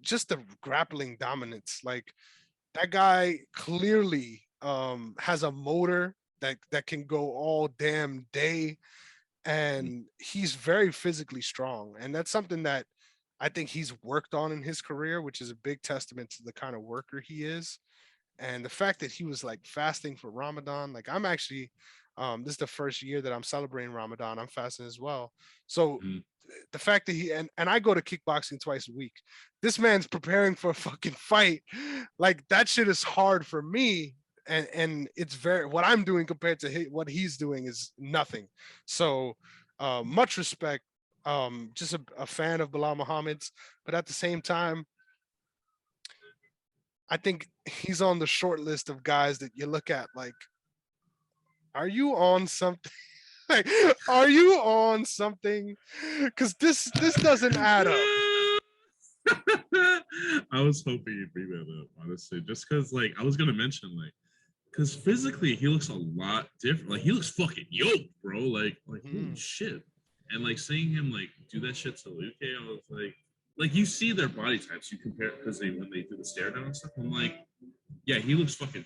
Just the grappling dominance. Like that guy clearly has a motor that can go all damn day. And he's very physically strong. And that's something that I think he's worked on in his career, which is a big testament to the kind of worker he is. And the fact that he was like fasting for Ramadan, like I'm actually, this is the first year that I'm celebrating Ramadan. I'm fasting as well. So the fact that and I go to kickboxing twice a week. This man's preparing for a fucking fight. Like that shit is hard for me. And it's what I'm doing compared to what he's doing is nothing. So much respect. Just a fan of Belal Muhammad's, but at the same time, I think he's on the short list of guys that you look at like, are you on something? Like, are you on something? Because this doesn't add up. I was hoping you'd bring that up, honestly, just because like I was gonna mention like, because physically he looks a lot different. Like he looks fucking yoked, bro. Like holy shit. And like seeing him like do that shit to Luque, I was like you see their body types, you compare because when they do the stare down and stuff. I'm like, yeah, he looks fucking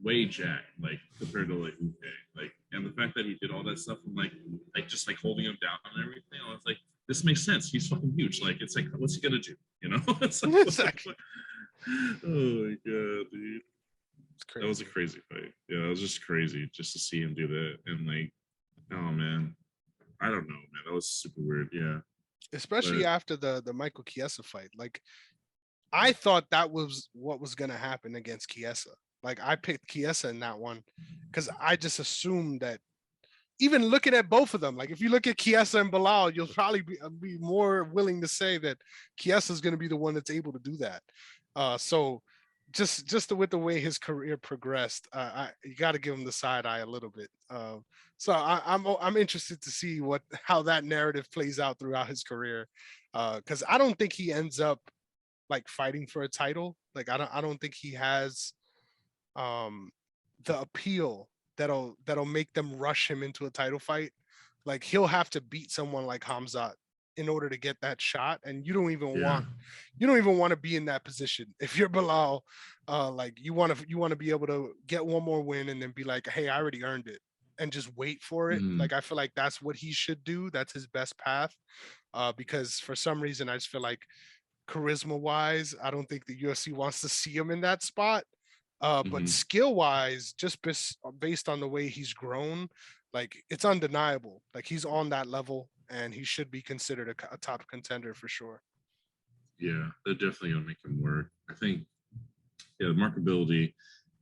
way jacked, like compared to like Luque. Like, and the fact that he did all that stuff, I'm like just like holding him down and everything. I was like, this makes sense. He's fucking huge. Like, it's like, what's he gonna do? You know? It's like, exactly. Oh my god, dude. That was a crazy fight. Yeah, it was just crazy just to see him do that. And like, oh man. I don't know, man. That was super weird. Yeah. Especially after the Michael Chiesa fight. Like, I thought that was what was gonna happen against Chiesa. Like I picked Chiesa in that one because I just assumed that even looking at both of them, like if you look at Chiesa and Belal, you'll probably be more willing to say that Chiesa is going to be the one that's able to do that. So just with the way his career progressed, you got to give him the side eye a little bit. So I'm interested to see how that narrative plays out throughout his career, because I don't think he ends up like fighting for a title. Like I don't think he has the appeal that'll make them rush him into a title fight. Like he'll have to beat someone like Hamza in order to get that shot, and you don't even want to be in that position. If you're Belal, like you want to be able to get one more win and then be like, hey, I already earned it, and just wait for it. Like I feel like that's what he should do. That's his best path. Because for some reason I just feel like charisma wise, I don't think the UFC wants to see him in that spot. But skill wise, just based on the way he's grown, like it's undeniable. Like he's on that level and he should be considered a top contender for sure. Yeah, they're definitely gonna make him work. I think, yeah, the markability,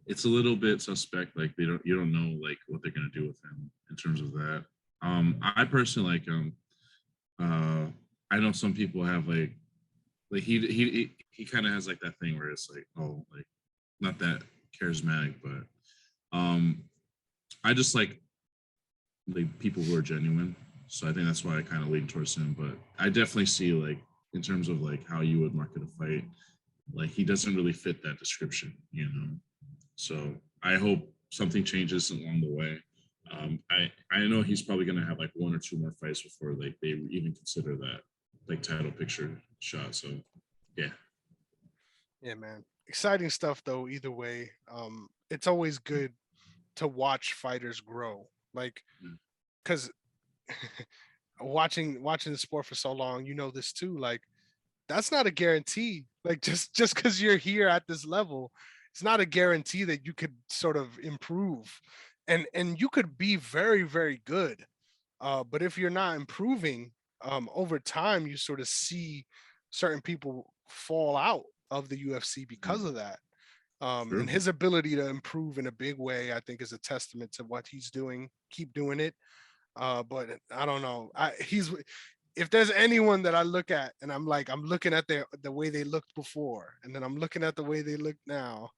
it's a little bit suspect. Like you don't know like what they're gonna do with him in terms of that. I personally like him. I know some people have like he kind of has like that thing where it's like, oh, like not that charismatic, but I just like people who are genuine. So I think that's why I kind of lean towards him. But I definitely see like in terms of like how you would market a fight, like he doesn't really fit that description, you know. So I hope something changes along the way. I know he's probably gonna have like one or two more fights before like they even consider that like title picture shot. So yeah. Yeah, man. Exciting stuff though, either way. It's always good to watch fighters grow. Like, Mm. because watching the sport for so long, you know this too. Like, that's not a guarantee. Like, just because you're here at this level, it's not a guarantee that you could sort of improve. And you could be very, very good. But if you're not improving, over time, you sort of see certain people fall out of the UFC because of that. And True. his ability to improve in a big way, I think, is a testament to what he's doing. Keep doing it. But I don't know. He's if there's anyone that I look at and I'm like, I'm looking at the way they looked before, and then I'm looking at the way they look now.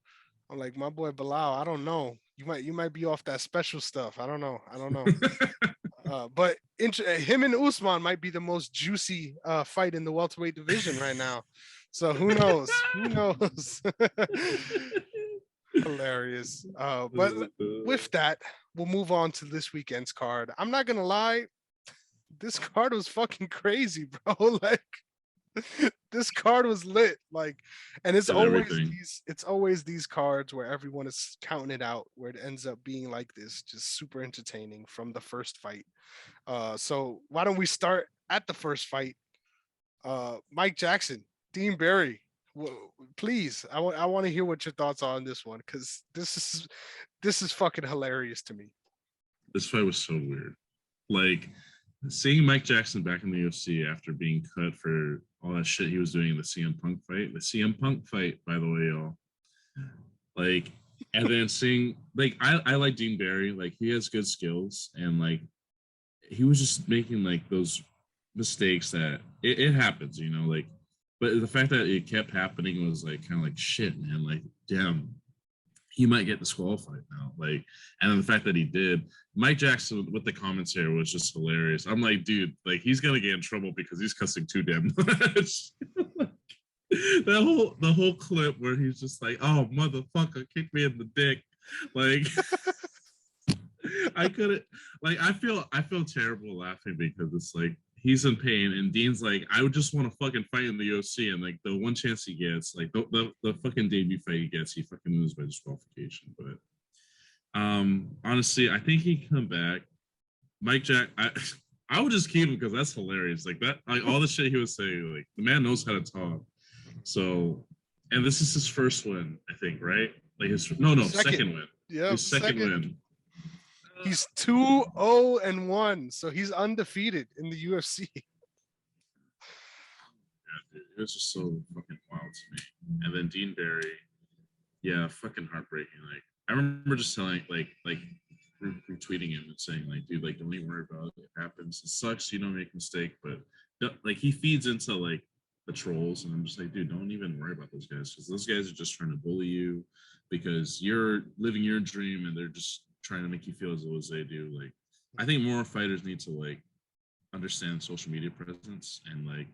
I'm like, my boy Bilal, I don't know. You might be off that special stuff. I don't know. I don't know. But him and Usman might be the most juicy fight in the welterweight division right now. So who knows? Who knows? Hilarious. But with that, we'll move on to this weekend's card. I'm not gonna lie, this card was fucking crazy, bro. Like, this card was lit. Like, and Did everything. it's always these cards where everyone is counting it out, where it ends up being like this, just super entertaining from the first fight. So why don't we start at the first fight? Mike Jackson, Dean Barry. Please, I want to hear what your thoughts are on this one, because this is fucking hilarious to me. This fight was so weird. Like seeing Mike Jackson back in the UFC after being cut for all that shit he was doing in the CM Punk fight. The CM Punk fight, by the way, y'all. Like, and then seeing like I like Dean Barry. Like he has good skills, and like he was just making like those mistakes that it happens, you know, like, but the fact that it kept happening was like kind of like shit, man. Like, damn, he might get disqualified now. Like, and then the fact that he did, Mike Jackson with the comments here was just hilarious. I'm like, dude, like he's gonna get in trouble because he's cussing too damn much. The whole clip where he's just like, oh motherfucker, kick me in the dick. Like I couldn't like I feel terrible laughing because it's like he's in pain and Dean's like, I would just want to fucking fight in the UFC, and like the one chance he gets, like the fucking debut fight he gets, he fucking loses by disqualification. But honestly, I think he come back. Mike Jack, I would just keep him because that's hilarious. Like that, like all the shit he was saying, like the man knows how to talk. So, and this is his first win, I think, right? Like his second win. Yep, His second win. He's 2-0-1, so he's undefeated in the UFC. Yeah, dude, it was just so fucking wild to me. And then Dean Barry, yeah, fucking heartbreaking. Like I remember just telling like retweeting him and saying like, dude, like don't even worry about it. It happens. It sucks. You don't make a mistake, but like he feeds into like the trolls, and I'm just like, dude, don't even worry about those guys because those guys are just trying to bully you because you're living your dream and they're just trying to make you feel as low as they do. Like, I think more fighters need to like understand social media presence and like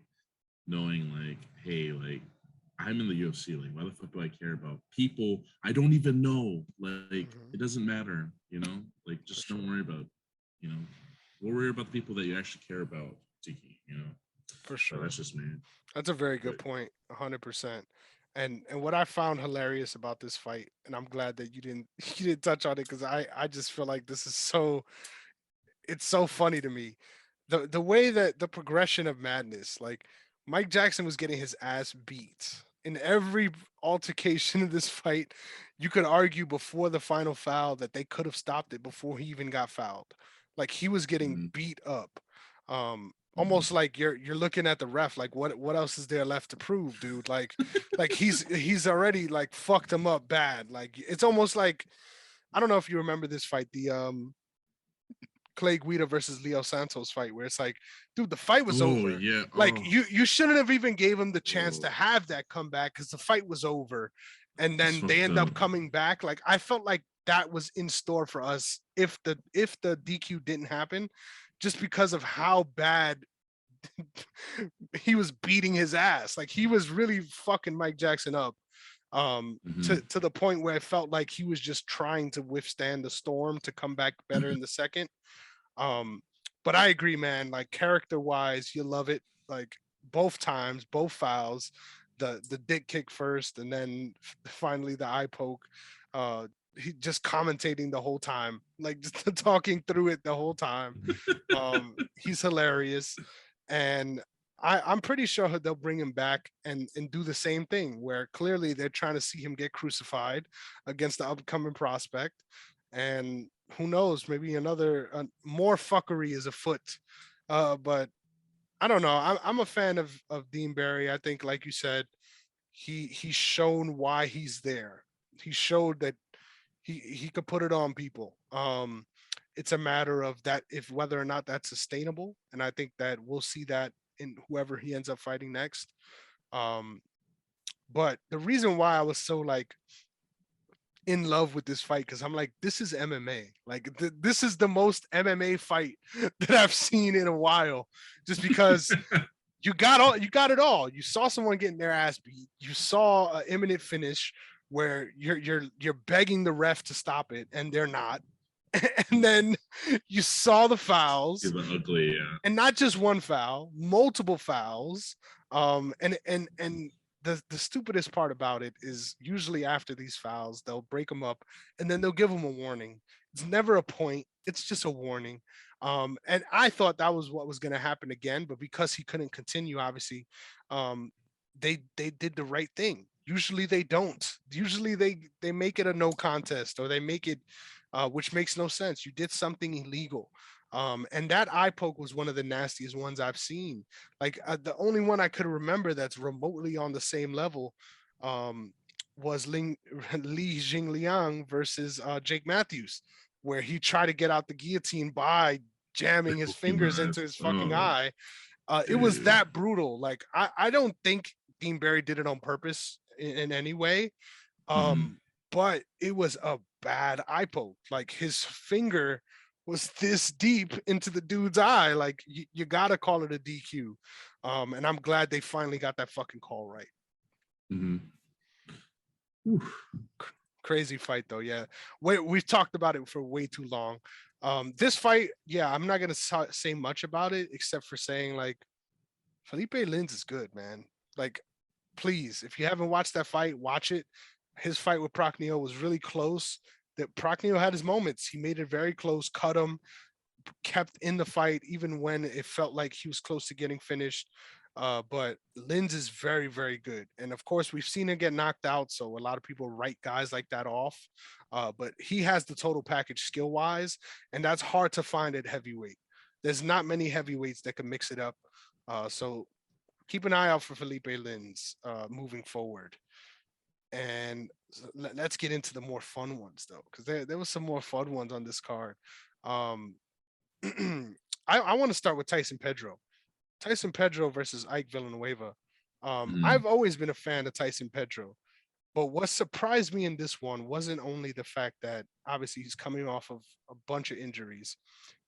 knowing like, hey, like I'm in the UFC. Like, why the fuck do I care about people I don't even know? Like, it doesn't matter, you know. Like, just don't worry about, you know, we'll worry about the people that you actually care about, Tiki. You know, For so sure. that's just me. That's a very good point, 100%. And what I found hilarious about this fight, and I'm glad that you didn't you didn't touch on it, because I just feel like this is it's so funny to me. The way that the progression of madness, like Mike Jackson was getting his ass beat in every altercation of this fight. You could argue before the final foul that they could have stopped it before he even got fouled. Like he was getting Mm-hmm. beat up. Mm-hmm. Almost like you're looking at the ref like, what else is there left to prove, dude? Like he's already like fucked him up bad. Like it's almost like, I don't know if you remember this fight, the Clay Guida versus Leo Santos fight, where it's like, dude, the fight was Oh over. yeah. Like Oh. you shouldn't have even gave him the chance to Oh. have that comeback because the fight was over, and It's then they fucked end up. up coming back. Like I felt like that was in store for us if the DQ didn't happen, just because of how bad he was beating his ass. Like he was really fucking Mike Jackson up, Mm-hmm. to the point where it felt like he was just trying to withstand the storm to come back better in the second. um, but I agree, man. Like character wise, you love it. Like both times, both fouls, the dick kick first, and then finally the eye poke. He just commentating the whole time, like just talking through it the whole time. He's hilarious, and I'm pretty sure they'll bring him back and do the same thing, where clearly they're trying to see him get crucified against the upcoming prospect, and who knows, maybe another more fuckery is afoot. But I don't know. I'm a fan of Dean Barry. I think, like you said, he's shown why he's there. He showed that he could put it on people. It's a matter of that, if whether or not that's sustainable, and I think that we'll see that in whoever he ends up fighting next. But the reason why I was so like in love with this fight, because I'm like, this is MMA. Like this is the most MMA fight that I've seen in a while, just because you got it all. You saw someone getting their ass beat. You saw an imminent finish where you're begging the ref to stop it, and they're not. And then you saw the fouls, ugly, yeah. And not just one foul, multiple fouls. And the stupidest part about it is usually after these fouls, they'll break them up and then they'll give them a warning. It's never a point. It's just a warning. And I thought that was what was going to happen again, but because he couldn't continue, obviously, they did the right thing. Usually they don't. Usually they make it a no contest, or they make it, which makes no sense. You did something illegal. And that eye poke was one of the nastiest ones I've seen. Like the only one I could remember that's remotely on the same level was Li Jingliang versus Jake Matthews, where he tried to get out the guillotine by jamming his fingers into his fucking eye. It was that brutal. Like I don't think Dean Barry did it on purpose in any way. But it was a bad eye poke. Like his finger was this deep into the dude's eye. Like you gotta call it a DQ. And I'm glad they finally got that fucking call right. Crazy fight though. Yeah. We've talked about it for way too long. This fight, yeah, I'm not gonna say much about it except for saying like Felipe Lins is good, man. Like, please, if you haven't watched that fight, watch it. His fight with Prochnio was really close. That Prochnio had his moments. He made it very close, cut him, kept in the fight, even when it felt like he was close to getting finished. But Lins is very, very good. And of course, we've seen him get knocked out. So a lot of people write guys like that off. But he has the total package skill-wise, and that's hard to find at heavyweight. There's not many heavyweights that can mix it up. So keep an eye out for Felipe Lins moving forward. And let's get into the more fun ones though, because there was some more fun ones on this card. I want to start with Tyson Pedro versus Ike Villanueva. I've always been a fan of Tyson Pedro, but what surprised me in this one wasn't only the fact that obviously he's coming off of a bunch of injuries.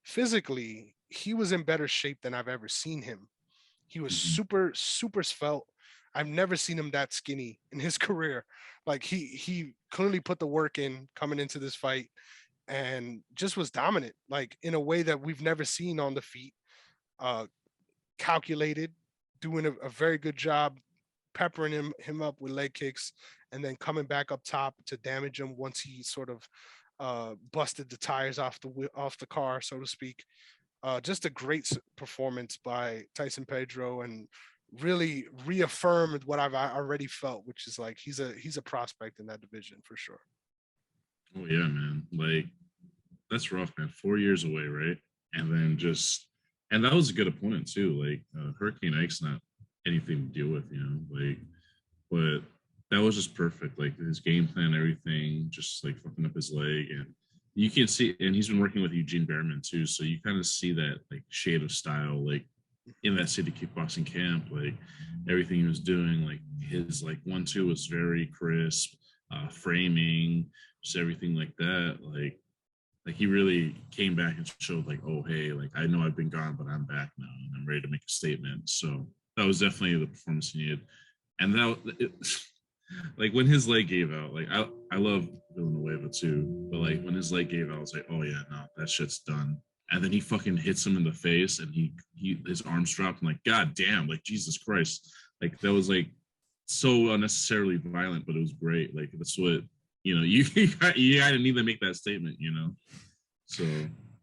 Physically, he was in better shape than I've ever seen him. He was super svelte. I've never seen him that skinny in his career. Like he clearly put the work in coming into this fight and just was dominant, like in a way that we've never seen on the feet. Calculated, doing a very good job peppering him up with leg kicks and then coming back up top to damage him once he sort of busted the tires off the car, so to speak. Just a great performance by Tyson Pedro, and really reaffirmed what I've already felt, which is like he's a prospect in that division for sure. Oh yeah, man. Like that's rough, man. 4 years away, right? And then and that was a good opponent too. Like Hurricane Ike's not anything to deal with, like, but that was just perfect. Like his game plan, everything, just like fucking up his leg. And you can see, and he's been working with Eugene Behrman too. So you kind of see that like shade of style, like in that city kickboxing camp, like everything he was doing, like his like 1-2 was very crisp, framing, just everything like that. Like he really came back and showed like, oh hey, like I know I've been gone, but I'm back now and I'm ready to make a statement. So that was definitely the performance he needed. And like when his leg gave out, like I love Villanueva too, but like when his leg gave out, I was like, oh yeah, no, that shit's done. And then he fucking hits him in the face, and his arms dropped. I'm like, God damn, like Jesus Christ, like that was like so unnecessarily violent, but it was great. Like that's what you gotta need to make that statement. So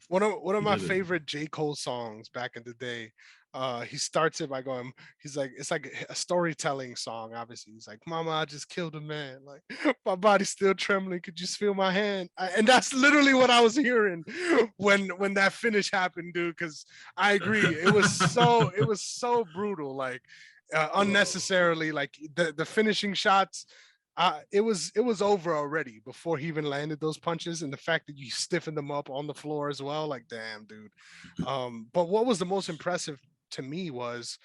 one of my favorite J. Cole songs back in the day. He starts it by going, he's like, it's like a storytelling song, obviously. He's like, Mama, I just killed a man. Like, my body's still trembling. Could you feel my hand? And that's literally what I was hearing when that finish happened, dude. Because I agree. It was so brutal, like unnecessarily, like the finishing shots. It was over already before he even landed those punches, and the fact that you stiffened them up on the floor as well, like damn, dude. But what was the most impressive to me was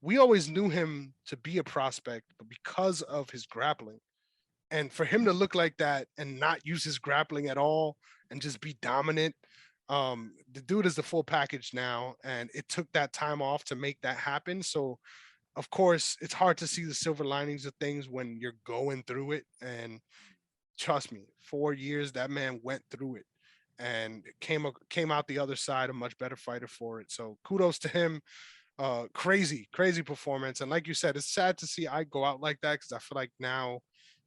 we always knew him to be a prospect, but because of his grappling, and for him to look like that and not use his grappling at all and just be dominant, the dude is the full package now, and it took that time off to make that happen. So of course, it's hard to see the silver linings of things when you're going through it. And trust me, 4 years that man went through it and came out the other side a much better fighter for it. So kudos to him. Crazy performance. And like you said, it's sad to see Ike go out like that because I feel like now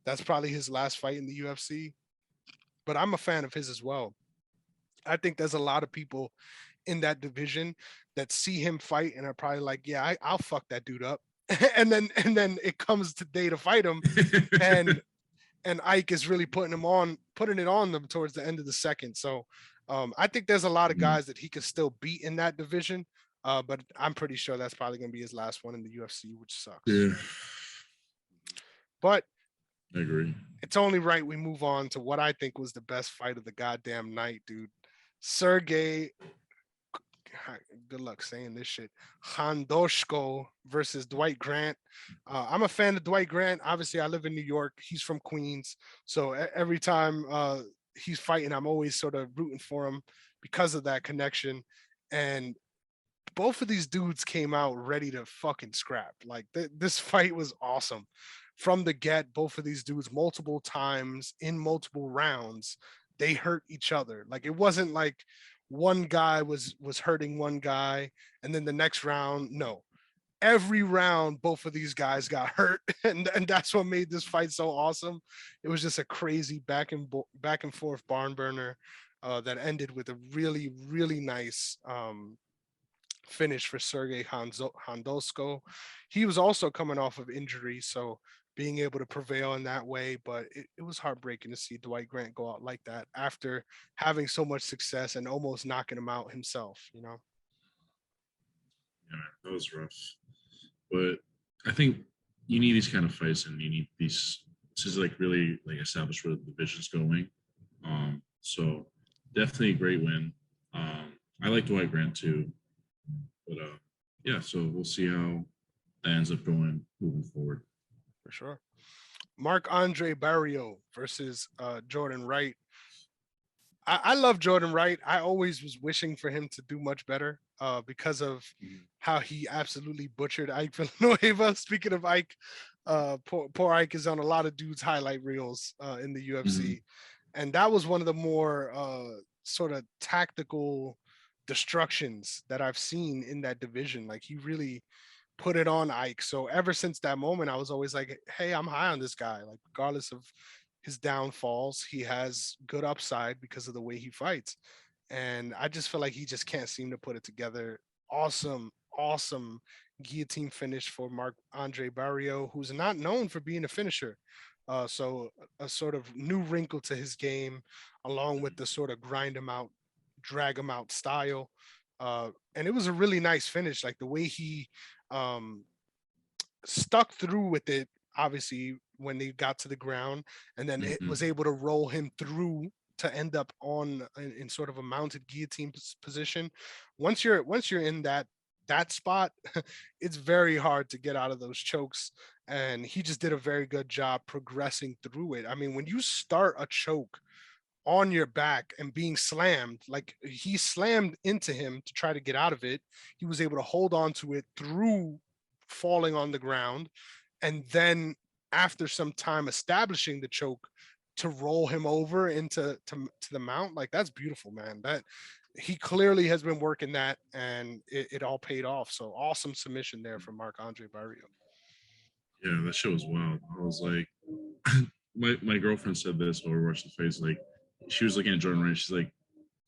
that's probably his last fight in the UFC. But I'm a fan of his as well. I think there's a lot of people in that division that see him fight and are probably like, yeah, I'll fuck that dude up. and then it comes to day to fight him, and Ike is really putting it on them towards the end of the second. So I think there's a lot of guys that he could still beat in that division, but I'm pretty sure that's probably going to be his last one in the UFC, which sucks. Yeah. But I agree. It's only right we move on to what I think was the best fight of the goddamn night, dude. Sergey, good luck saying this shit, Handocho versus Dwight Grant. I'm a fan of Dwight Grant. Obviously, I live in New York. He's from Queens. So every time he's fighting, I'm always sort of rooting for him because of that connection. And both of these dudes came out ready to fucking scrap. Like this fight was awesome. From the get, both of these dudes multiple times in multiple rounds, they hurt each other. Like it wasn't like one guy was hurting one guy and then the next round, no. Every round, both of these guys got hurt, and that's what made this fight so awesome. It was just a crazy back and forth barn burner that ended with a really, really nice finish for Sergey Handocho. He was also coming off of injury, so being able to prevail in that way, but it was heartbreaking to see Dwight Grant go out like that after having so much success and almost knocking him out himself, you know? Yeah, that was rough. But I think you need these kind of fights and you need these to like really like establish where the division's going. So definitely a great win. I like Dwight Grant too. But yeah, so we'll see how that ends up going moving forward. For sure. Marc-Andre Barrio versus Jordan Wright. I love Jordan Wright. I always was wishing for him to do much better because of how he absolutely butchered Ike Villanueva. Speaking of Ike, poor Ike is on a lot of dudes' highlight reels in the UFC. And that was one of the more sort of tactical destructions that I've seen in that division. Like he really put it on Ike. So ever since that moment, I was always like, hey, I'm high on this guy. Like regardless of his downfalls, he has good upside because of the way he fights. And I just feel like he just can't seem to put it together. Awesome guillotine finish for Marc-Andre Barrio, who's not known for being a finisher. So a sort of new wrinkle to his game, along with the sort of grind him out, drag him out style. And it was a really nice finish. Like the way he stuck through with it, obviously, when they got to the ground, and then it was able to roll him through to end up in sort of a mounted guillotine position. Once you're in that spot, it's very hard to get out of those chokes. And he just did a very good job progressing through it. I mean, when you start a choke on your back and being slammed, like he slammed into him to try to get out of it, he was able to hold on to it through falling on the ground. And then after some time establishing the choke, to roll him over into the mount, like that's beautiful, man. That he clearly has been working that, and it all paid off. So awesome submission there from Marc-Andre Barrio. Yeah, that shit was wild. I was like, my girlfriend said this while we watched the fights. Like, she was looking at Jordan Wright. She's like,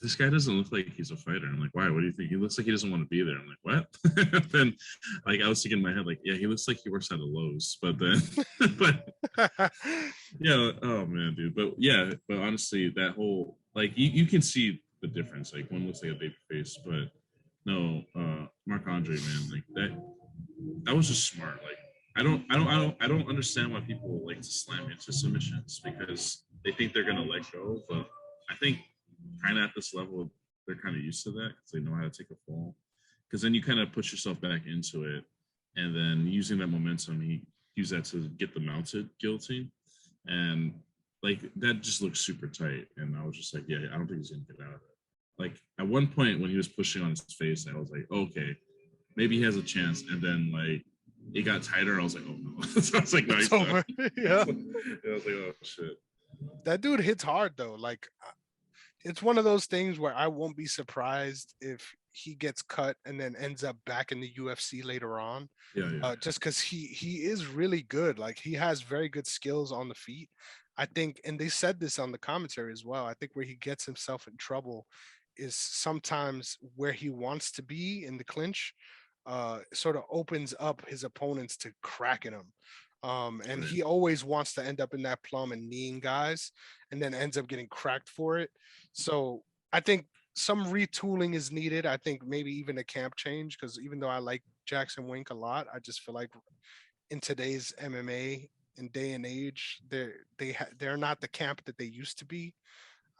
this guy doesn't look like he's a fighter. I'm like, why? What do you think? He looks like he doesn't want to be there. I'm like, what? Then, like, I was thinking in my head, like, yeah, he looks like he works at a Lowe's. But then, but yeah, oh man, dude. But yeah, but honestly, that whole like you can see the difference. Like one looks like a baby face, but no, Marc Andre, man, like that was just smart. Like I don't understand why people like to slam into submissions because they think they're gonna let go. But I think kind of at this level, they're kind of used to that because they know how to take a fall. Because then you kind of push yourself back into it, and then using that momentum, he used that to get the mounted guillotine, and like that just looks super tight. And I was just like, yeah, I don't think he's gonna get out of it. Like at one point when he was pushing on his face, I was like, okay, maybe he has a chance. And then like it got tighter. I was like, oh no. So I was like, no, It's over. Yeah. I was like, oh shit. That dude hits hard though. Like it's one of those things where I won't be surprised if he gets cut and then ends up back in the UFC later on. Yeah. Just because he is really good. Like he has very good skills on the feet. I think, and they said this on the commentary as well. I think where he gets himself in trouble is sometimes where he wants to be in the clinch, sort of opens up his opponents to cracking him. And Right. he always wants to end up in that plum and kneeing guys, and then ends up getting cracked for it. So I think some retooling is needed. I think maybe even a camp change because even though I like Jackson Wink a lot, I just feel like in today's MMA and day and age, they're not the camp that they used to be.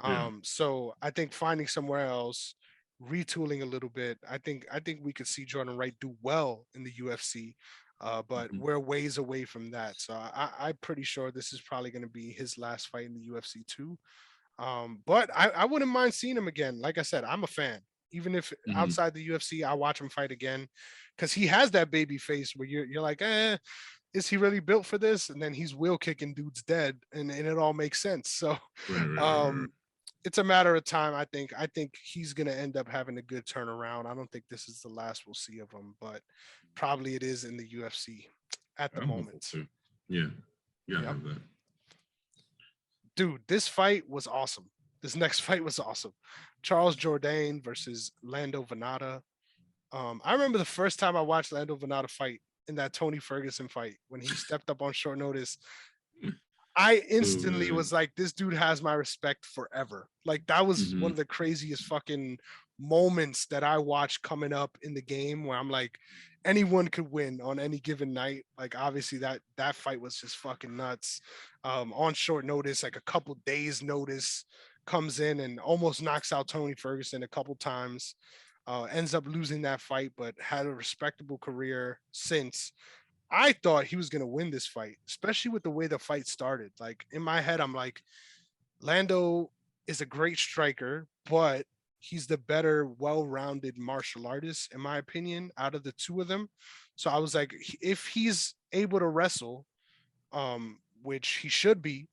Yeah. So I think finding somewhere else, retooling a little bit. I think we could see Jordan Wright do well in the UFC, but Mhm. we're ways away from that. So I'm pretty sure this is probably going to be his last fight in the UFC too. But I wouldn't mind seeing him again. Like I said, I'm a fan. Even if Mhm. outside the UFC, I watch him fight again because he has that baby face where you're like, is he really built for this? And then he's wheel kicking dudes dead, and it all makes sense. So Right. um, it's a matter of time. I think he's gonna end up having a good turnaround. I don't think this is the last we'll see of him, but probably it is in the UFC at the I'm hopeful moment. too. Yeah. Yeah, I Yep. have that. Dude, this fight was awesome. This next fight was awesome. Charles Jourdain versus Lando Venata. I remember the first time I watched Lando Venata fight in that Tony Ferguson fight when he stepped up on short notice. I Oh instantly man. was like, this dude has my respect forever. Like that was one Mm-hmm. of the craziest fucking moments that I watched coming up in the game where I'm like, anyone could win on any given night. Like obviously that fight was just fucking nuts. On short notice, like a couple days notice, comes in and almost knocks out Tony Ferguson a couple times. Ends up losing that fight, but had a respectable career since. I thought he was going to win this fight, especially with the way the fight started. Like in my head, I'm like, Lando is a great striker, but he's the better, well-rounded martial artist, in my opinion, out of the two of them. So I was like, if he's able to wrestle, which he should be,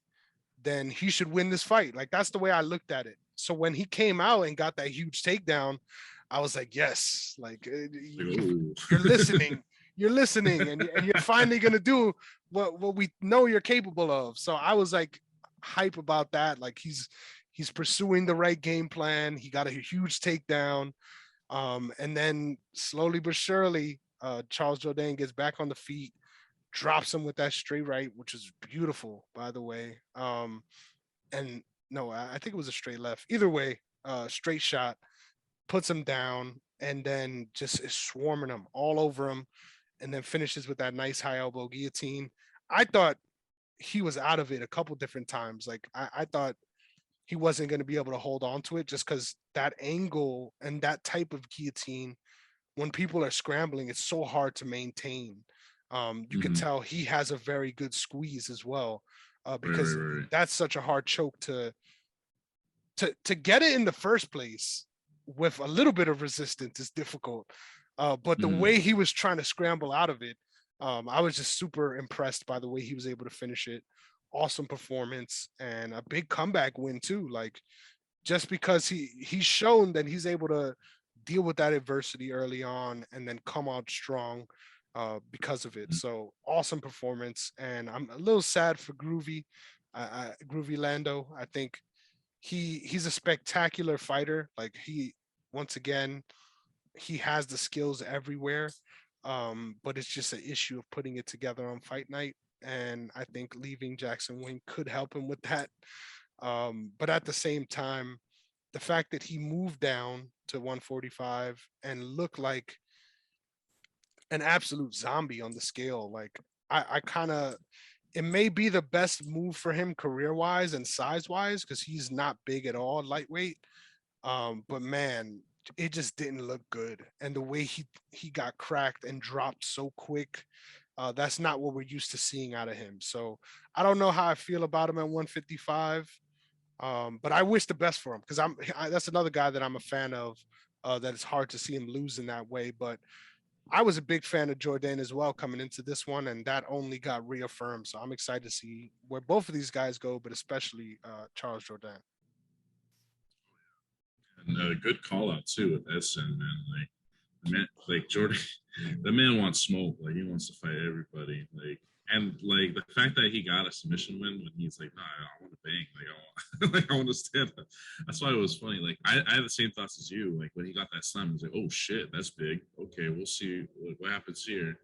then he should win this fight. Like that's the way I looked at it. So when he came out and got that huge takedown, I was like, yes, like Like, you're oh. listening, you're listening, and you're finally gonna do what we know you're capable of. So I was like hype about that. Like he's pursuing the right game plan. He got a huge takedown, and then slowly but surely, Charles Jourdain gets back on the feet, drops him with that straight right, which is beautiful, by the way. And no, I think it was a straight left. Either way, straight shot, puts him down, and then just is swarming him all over him, and then finishes with that nice high elbow guillotine. I thought he was out of it a couple different times. Like I thought he wasn't going to be able to hold on to it just because that angle and that type of guillotine, when people are scrambling, it's so hard to maintain. You could Mm-hmm. tell he has a very good squeeze as well, Right, because right. that's such a hard choke to get it in the first place with a little bit of resistance is difficult. But the Mm-hmm. way he was trying to scramble out of it, I was just super impressed by the way he was able to finish it. Awesome performance and a big comeback win too. Like just because he's shown that he's able to deal with that adversity early on and then come out strong. because of it. So awesome performance, and I'm a little sad for Groovy Lando. I think he's a spectacular fighter. Like once again, he has the skills everywhere. But it's just an issue of putting it together on fight night. And I think leaving Jackson Wink could help him with that. But at the same time, the fact that he moved down to 145 and looked like an absolute zombie on the scale, like I kind of, it may be the best move for him career wise and size wise because he's not big at all lightweight. But man, it just didn't look good, and the way he got cracked and dropped so quick, that's not what we're used to seeing out of him. So I don't know how I feel about him at 155. But I wish the best for him because that's another guy that I'm a fan of. That it's hard to see him lose in that way, but I was a big fan of Jordan as well coming into this one, and that only got reaffirmed. So I'm excited to see where both of these guys go, but especially Charles Jordan. And a good call out too with Edson, man. Like Jordan, the man wants smoke. Like he wants to fight everybody. Like and like the fact that he got a submission win when he's like, nah, I want to bang. Like I want to stand up. That's why it was funny. Like I had the same thoughts as you. Like when he got that slam, I was like, oh shit, that's big. Okay, we'll see what happens here.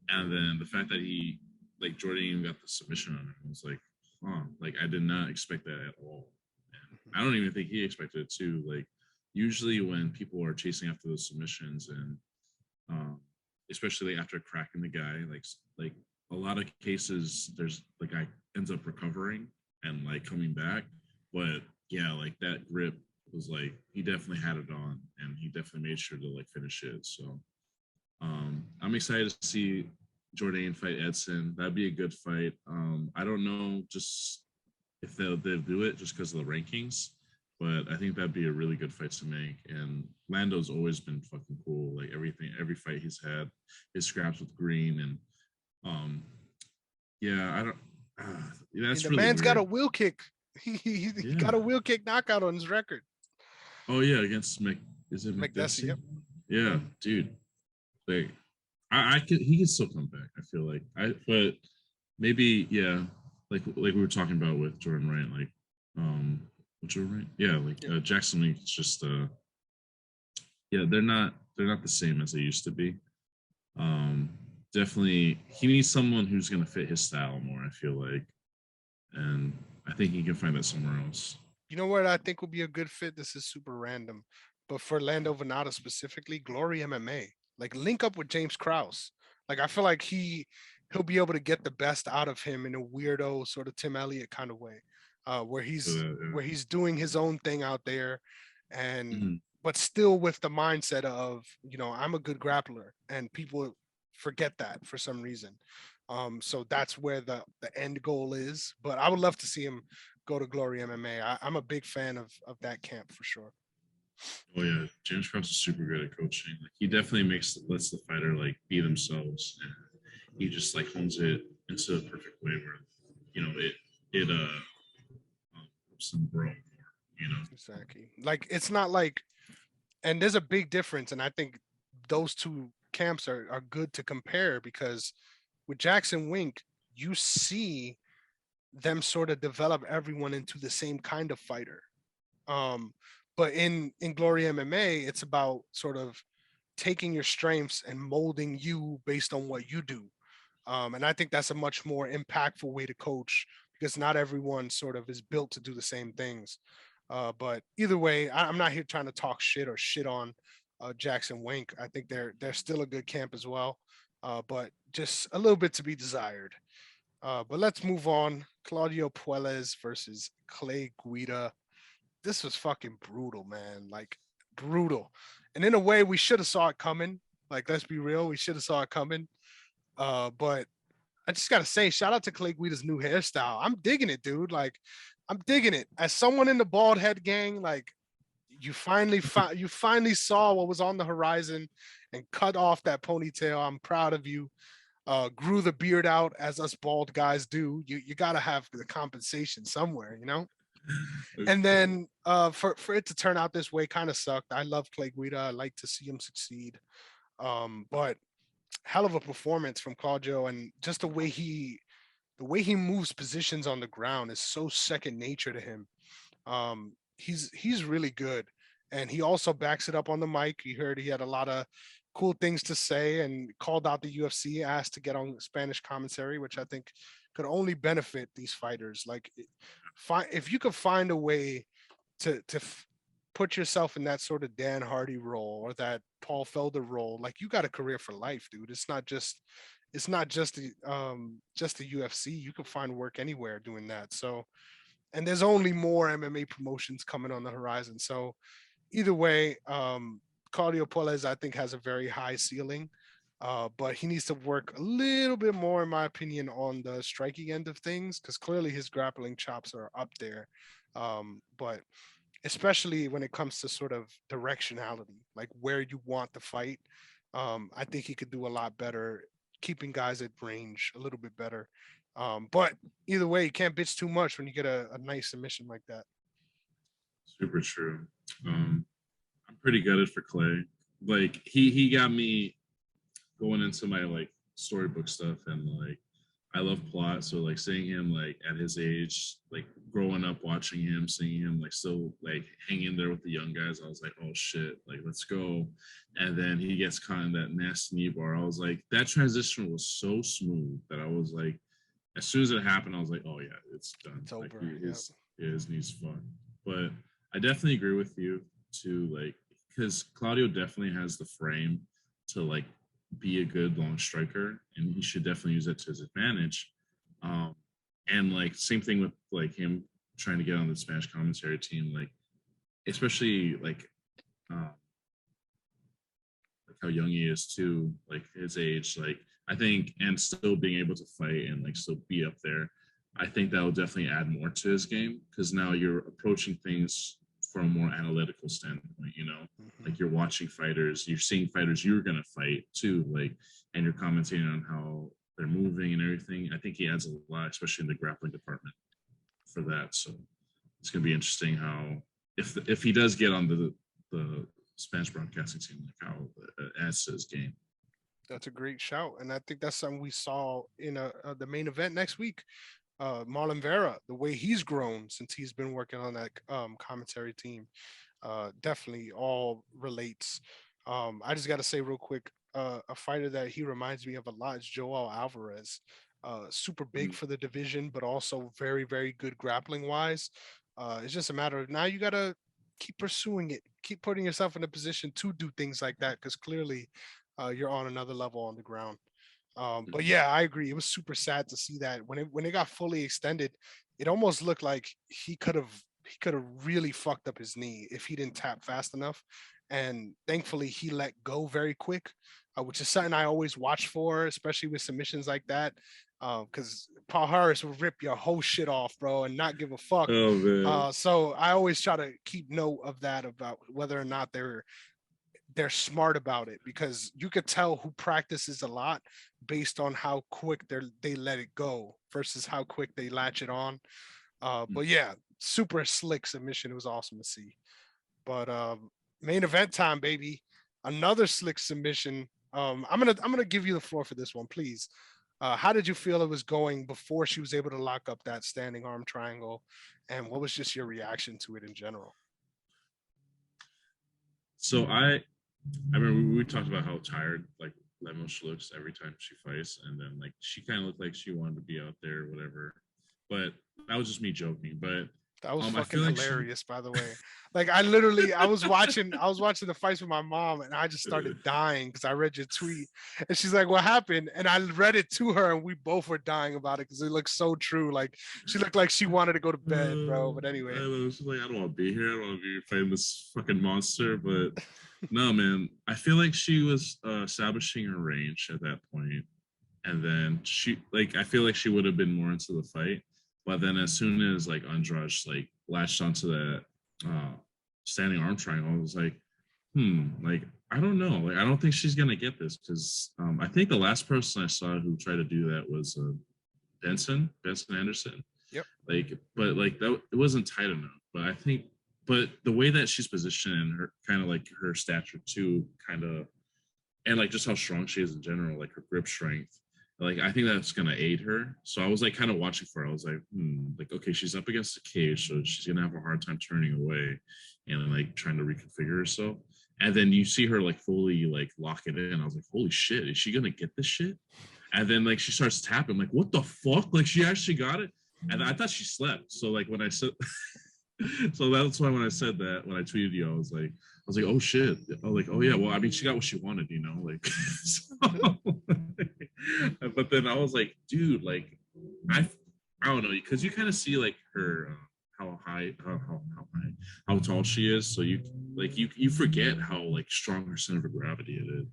And then the fact that he like Jordan even got the submission on him, I was like, huh. Like I did not expect that at all. And I don't even think he expected it too. Like usually when people are chasing after those submissions and especially after cracking the guy, like a lot of cases there's the guy ends up recovering and like coming back. But yeah, like that grip was like he definitely had it on and he definitely made sure to like finish it. So I'm excited to see Jordan fight Edson. That'd be a good fight. I don't know just if they'll do it just because of the rankings, but I think that'd be a really good fight to make. And Lando's always been fucking cool. Like every fight he's had, his scraps with Green, and yeah, I don't. That's the really man's weird. got a wheel kick. He got a wheel kick knockout on his record. Oh yeah, against is it McDessie? Yep. Yeah, dude. Like he can still come back. I feel like but maybe yeah, like we were talking about with Jordan Wright, like Jordan Wright, yeah, like Jackson League. It's just yeah, they're not the same as they used to be. Definitely, he needs someone who's gonna fit his style more. I feel like, and I think he can find that somewhere else. You know what I think would be a good fit? This is super random, but for Lando Venata specifically, Glory MMA. Like link up with James Krause. Like I feel like he'll be able to get the best out of him in a weirdo sort of Tim Elliott kind of way, where he's doing his own thing out there, and but still with the mindset of I'm a good grappler, and people forget that for some reason. So that's where the end goal is. But I would love to see him go to Glory MMA. I'm a big fan of that camp for sure. Oh yeah, James Krause is super good at coaching. Like he definitely lets the fighter like be themselves, and he just like hones it into a perfect way where it helps them grow more. Exactly. Like it's not like, and there's a big difference, and I think those two camps are good to compare because with Jackson Wink, you see them sort of develop everyone into the same kind of fighter. But in Glory MMA, it's about sort of taking your strengths and molding you based on what you do. And I think that's a much more impactful way to coach because not everyone sort of is built to do the same things. But either way, I'm not here trying to talk shit or shit on Jackson Wink. I think they're still a good camp as well, but just a little bit to be desired. But let's move on. Claudio Pueles versus Clay Guida. This was fucking brutal, man. Like brutal. And in a way, we should have saw it coming. Like, let's be real, we should have saw it coming. But I just gotta say, shout out to Clay Guida's new hairstyle. I'm digging it, dude. Like, I'm digging it. As someone in the bald head gang, like you finally saw what was on the horizon and cut off that ponytail. I'm proud of you. Grew the beard out as us bald guys do. You gotta have the compensation somewhere, And then for it to turn out this way kind of sucked. I love Clay Guida. I like to see him succeed. But hell of a performance from Claudio, and just the way he moves positions on the ground is so second nature to him. He's really good, and he also backs it up on the mic. You heard he had a lot of cool things to say and called out the UFC, asked to get on Spanish commentary, which I think could only benefit these fighters. Like, if you could find a way to put yourself in that sort of Dan Hardy role or that Paul Felder role, like you got a career for life, dude. It's not just the UFC. You can find work anywhere doing that. So, and there's only more MMA promotions coming on the horizon. So either way, Claudio Pueles, I think, has a very high ceiling, but he needs to work a little bit more, in my opinion, on the striking end of things, because clearly his grappling chops are up there. But especially when it comes to sort of directionality, like where you want the fight, I think he could do a lot better keeping guys at range a little bit better. But either way, you can't bitch too much when you get a nice submission like that. Super true. I'm pretty gutted for Clay. Like he got me going into my like storybook stuff, and like I love plot. So like seeing him like at his age, like growing up watching him, seeing him like still like hanging there with the young guys, I was like, oh shit, like let's go. And then he gets caught in that nasty knee bar. I was like, that transition was so smooth that I was like, as soon as it happened, I was like, oh yeah, it's done. It's like over. his knee's fucked. But I definitely agree with you too, like because Claudio definitely has the frame to like be a good long striker, and he should definitely use that to his advantage. And like same thing with like him trying to get on the Spanish commentary team, like especially like how young he is too, like his age, like I think, and still being able to fight and like still be up there. I think that will definitely add more to his game, because now you're approaching things from a more analytical standpoint, you know, like you're watching fighters, you're seeing fighters you're going to fight too, like, and you're commentating on how they're moving and everything. I think he adds a lot, especially in the grappling department for that. So it's going to be interesting how, if he does get on the Spanish broadcasting team, like how it adds to his game. That's a great shout, and I think that's something we saw in the main event next week. Marlon Vera, the way he's grown since he's been working on that commentary team, definitely all relates. I just got to say real quick, a fighter that he reminds me of a lot is Joel Alvarez. Super big for the division, but also very, very good grappling wise. It's just a matter of now you got to keep pursuing it, keep putting yourself in a position to do things like that, because clearly you're on another level on the ground. But yeah, I agree. It was super sad to see that when it got fully extended, it almost looked like he could have really fucked up his knee if he didn't tap fast enough. And thankfully, he let go very quick, which is something I always watch for, especially with submissions like that. Because Paul Harris will rip your whole shit off, bro, and not give a fuck. Oh man. So I always try to keep note of that, about whether or not they're smart about it, because you could tell who practices a lot based on how quick they let it go versus how quick they latch it on. But yeah, super slick submission. It was awesome to see. But main event time, baby. Another slick submission. I'm gonna give you the floor for this one, please. How did you feel it was going before she was able to lock up that standing arm triangle, and what was just your reaction to it in general? So I remember we talked about how tired like Lemos looks every time she fights, and then like she kind of looked like she wanted to be out there, or whatever. But that was just me joking. But That was I fucking feel like hilarious, by the way. Like I was watching the fights with my mom, and I just started dying because I read your tweet, and she's like, "What happened?" And I read it to her, and we both were dying about it because it looked so true. Like she looked like she wanted to go to bed, bro. But anyway, I was like, I don't want to be here. I don't want to be fighting this fucking monster. But no, man, I feel like she was establishing her range at that point, and then I feel like she would have been more into the fight. But then as soon as like Andrade like latched onto that standing arm triangle, I was like, like I don't know. Like I don't think she's gonna get this, because I think the last person I saw who tried to do that was Benson Anderson. yep. Like, but like that it wasn't tight enough. But the way that she's positioned and her kind of like her stature too, kind of and like just how strong she is in general, like her grip strength. Like I think that's gonna aid her. So I was like kind of watching for her. I was like okay, she's up against the cage, so she's gonna have a hard time turning away and like trying to reconfigure herself. And then you see her like fully like lock it in. I was like, holy shit, is she gonna get this shit? And then like she starts tapping, like, what the fuck? Like she actually got it. And I thought she slept. So like when I said so that's why when I said that, when I tweeted you, I was like, oh shit. I was like, oh yeah, well, I mean, she got what she wanted, you know, like so, but then I was like, dude, like I don't know, because you kind of see like her how high how tall she is, so you like you forget how like strong her center of gravity is.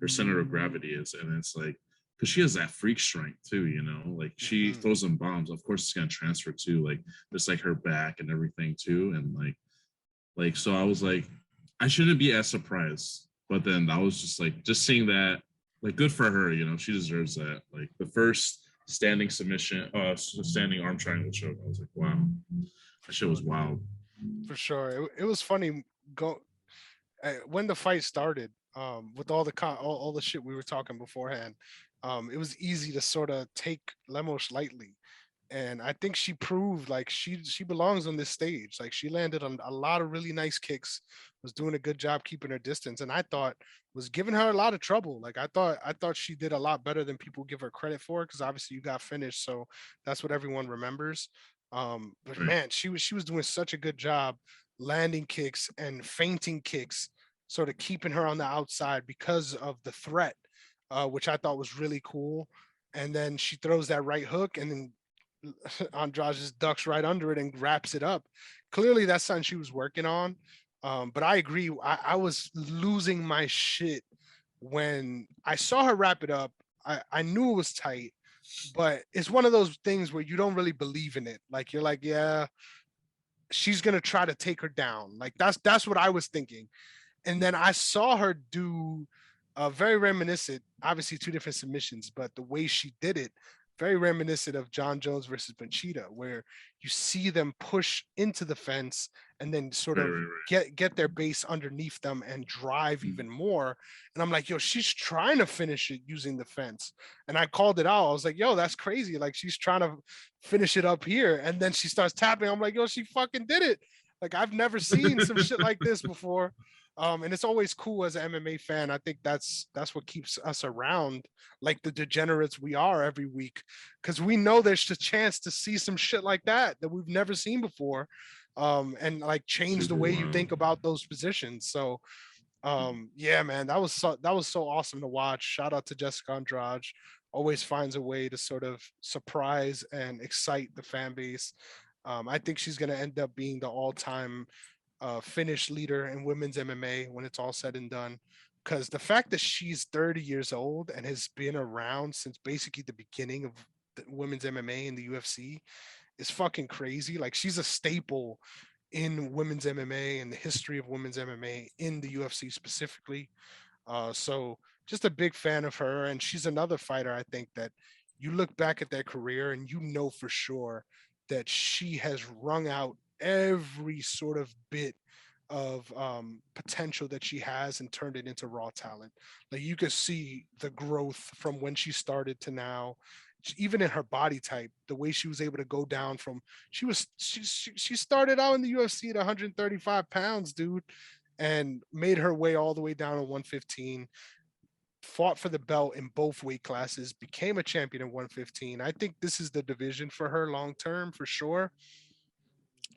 Her center of gravity is, and it's like because she has that freak strength too, you know, like she throws some bombs. Of course, it's gonna transfer too, like just like her back and everything too, and like so I was like, I shouldn't be as surprised, but then I was just like, just seeing that, like, good for her, you know, she deserves that. Like the first standing submission, standing arm triangle choke, I was like, wow, that shit was wild. For sure, it was funny. When the fight started, with all the all the shit we were talking beforehand, it was easy to sort of take Lemos lightly, and I think she proved like she belongs on this stage. Like she landed on a lot of really nice kicks, was doing a good job keeping her distance, and I thought was giving her a lot of trouble. Like I thought she did a lot better than people give her credit for, because obviously you got finished, so that's what everyone remembers. But Right. man, she was doing such a good job landing kicks and feinting kicks, sort of keeping her on the outside because of the threat, which I thought was really cool. And then she throws that right hook, and then Andrade just ducks right under it and wraps it up. Clearly, that's something she was working on. But I agree. I was losing my shit when I saw her wrap it up. I knew it was tight, but it's one of those things where you don't really believe in it. Like you're like, yeah, she's gonna try to take her down. Like that's what I was thinking. And then I saw her do very reminiscent, obviously two different submissions, but the way she did it, very reminiscent of John Jones versus Benchita, where you see them push into the fence and then sort of get their base underneath them and drive even more. And I'm like, yo, she's trying to finish it using the fence. And I called it out. I was like, yo, that's crazy. Like she's trying to finish it up here. And then she starts tapping. I'm like, yo, she fucking did it. Like I've never seen some shit like this before. And it's always cool as an MMA fan. I think that's what keeps us around, like the degenerates we are every week, because we know there's a chance to see some shit like that we've never seen before, and like change the way you think about those positions. So, yeah, man, that was so awesome to watch. Shout out to Jessica Andrade. Always finds a way to sort of surprise and excite the fan base. I think she's going to end up being the all-time finish leader in women's MMA when it's all said and done. Because the fact that she's 30 years old and has been around since basically the beginning of the women's MMA in the UFC is fucking crazy. Like she's a staple in women's MMA and the history of women's MMA in the UFC specifically. So just a big fan of her. And she's another fighter, I think, that you look back at their career and you know for sure that she has wrung out every sort of bit of potential that she has and turned it into raw talent. Like you could see the growth from when she started to now, even in her body type, the way she was able to go down from she started out in the UFC at 135 pounds, dude, and made her way all the way down to 115. Fought for the belt in both weight classes, became a champion at 115. I think this is the division for her long term for sure.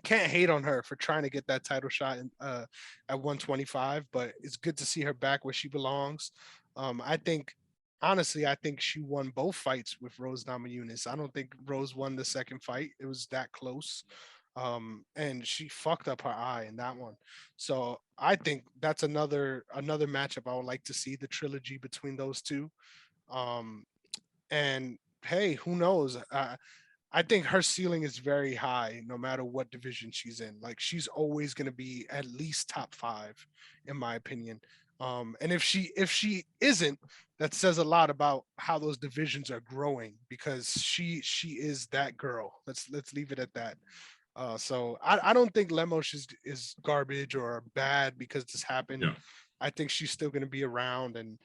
Can't hate on her for trying to get that title shot at 125, but it's good to see her back where she belongs. I think, honestly, I think she won both fights with Rose Namajunas. I don't think Rose won the second fight. It was that close. And she fucked up her eye in that one. So I think that's another matchup I would like to see, the trilogy between those two. Um, and hey, who knows? I think her ceiling is very high no matter what division she's in. Like she's always going to be at least top 5 in my opinion. And if she isn't, that says a lot about how those divisions are growing, because she is that girl. Let's leave it at that. So I don't think Lemos is garbage or bad because this happened. Yeah. I think she's still going to be around and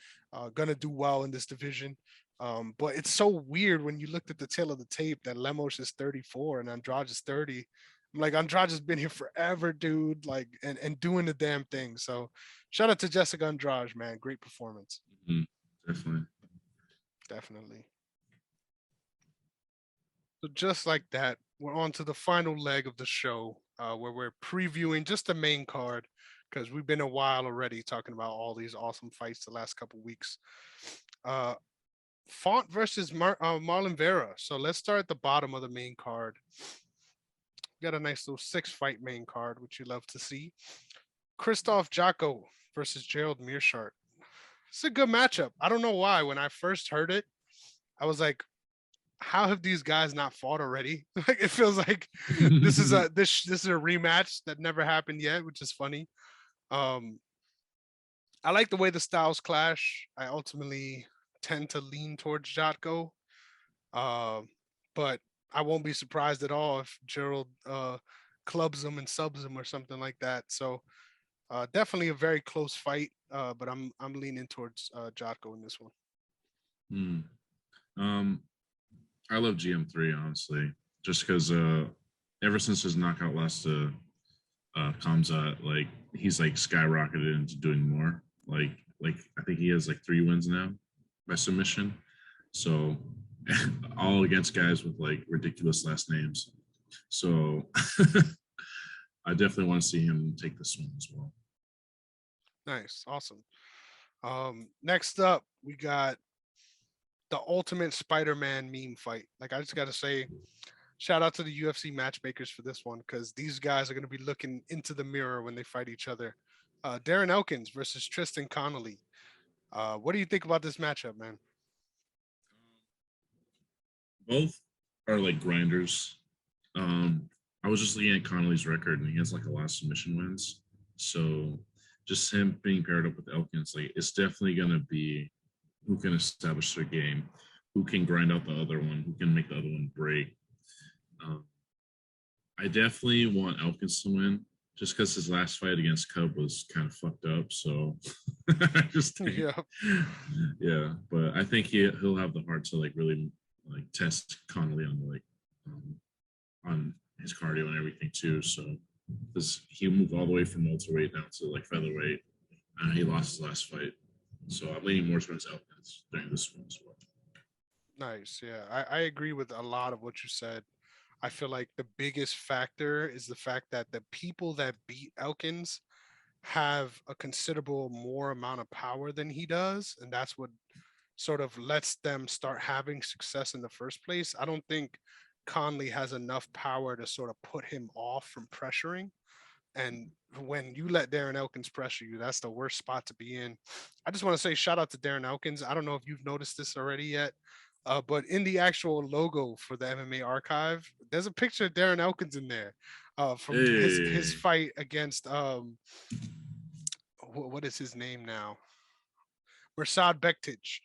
going to do well in this division. But it's so weird when you looked at the tail of the tape that Lemos is 34 and Andrade is 30. I'm like, Andrade has been here forever, dude, like, and doing the damn thing. So shout out to Jessica Andrade, man. Great performance. Mm-hmm. Definitely. Definitely. So just like that, we're on to the final leg of the show where we're previewing just the main card because we've been a while already talking about all these awesome fights the last couple weeks. Font versus Marlon Vera. So let's start at the bottom of the main card. Got a nice little 6-fight main card, which you love to see. Krzysztof Jotko versus Gerald Meerschaert. It's a good matchup. I don't know why. When I first heard it, I was like, how have these guys not fought already? Like it feels like this is a rematch that never happened yet, which is funny. I like the way the styles clash. I ultimately tend to lean towards Jotko, but I won't be surprised at all if Gerald clubs him and subs him or something like that. So definitely a very close fight, but I'm leaning towards Jotko in this one. I love GM3 honestly, just because ever since his knockout loss to Hamza, like he's like skyrocketed into doing more. Like I think he has like 3 wins now by submission. So all against guys with like ridiculous last names. So I definitely want to see him take this one as well. Nice, awesome. Next up, we got the ultimate Spider-Man meme fight. Like I just got to say, shout out to the UFC matchmakers for this one because these guys are going to be looking into the mirror when they fight each other. Darren Elkins versus Tristan Connolly. What do you think about this matchup, man? Both are like grinders. I was just looking at Connolly's record, and he has like a lot of submission wins. So just him being paired up with Elkins, like it's definitely gonna be who can establish their game, who can grind out the other one, who can make the other one break. I definitely want Elkins to win, just because his last fight against Cub was kind of fucked up. So I just think, yeah. But I think he'll have the heart to like really like test Connolly on like on his cardio and everything too. So because he moved all the way from welterweight down to like featherweight, and he lost his last fight. So I'm leaning more towards Elkins during this one as well. Nice. Yeah, I agree with a lot of what you said. I feel like the biggest factor is the fact that the people that beat Elkins have a considerable more amount of power than he does. And that's what sort of lets them start having success in the first place. I don't think Conley has enough power to sort of put him off from pressuring. And when you let Darren Elkins pressure you, that's the worst spot to be in. I just want to say shout out to Darren Elkins. I don't know if you've noticed this already yet, but in the actual logo for the MMA archive, there's a picture of Darren Elkins in there from his fight against what is his name now? Mirsad Bektic.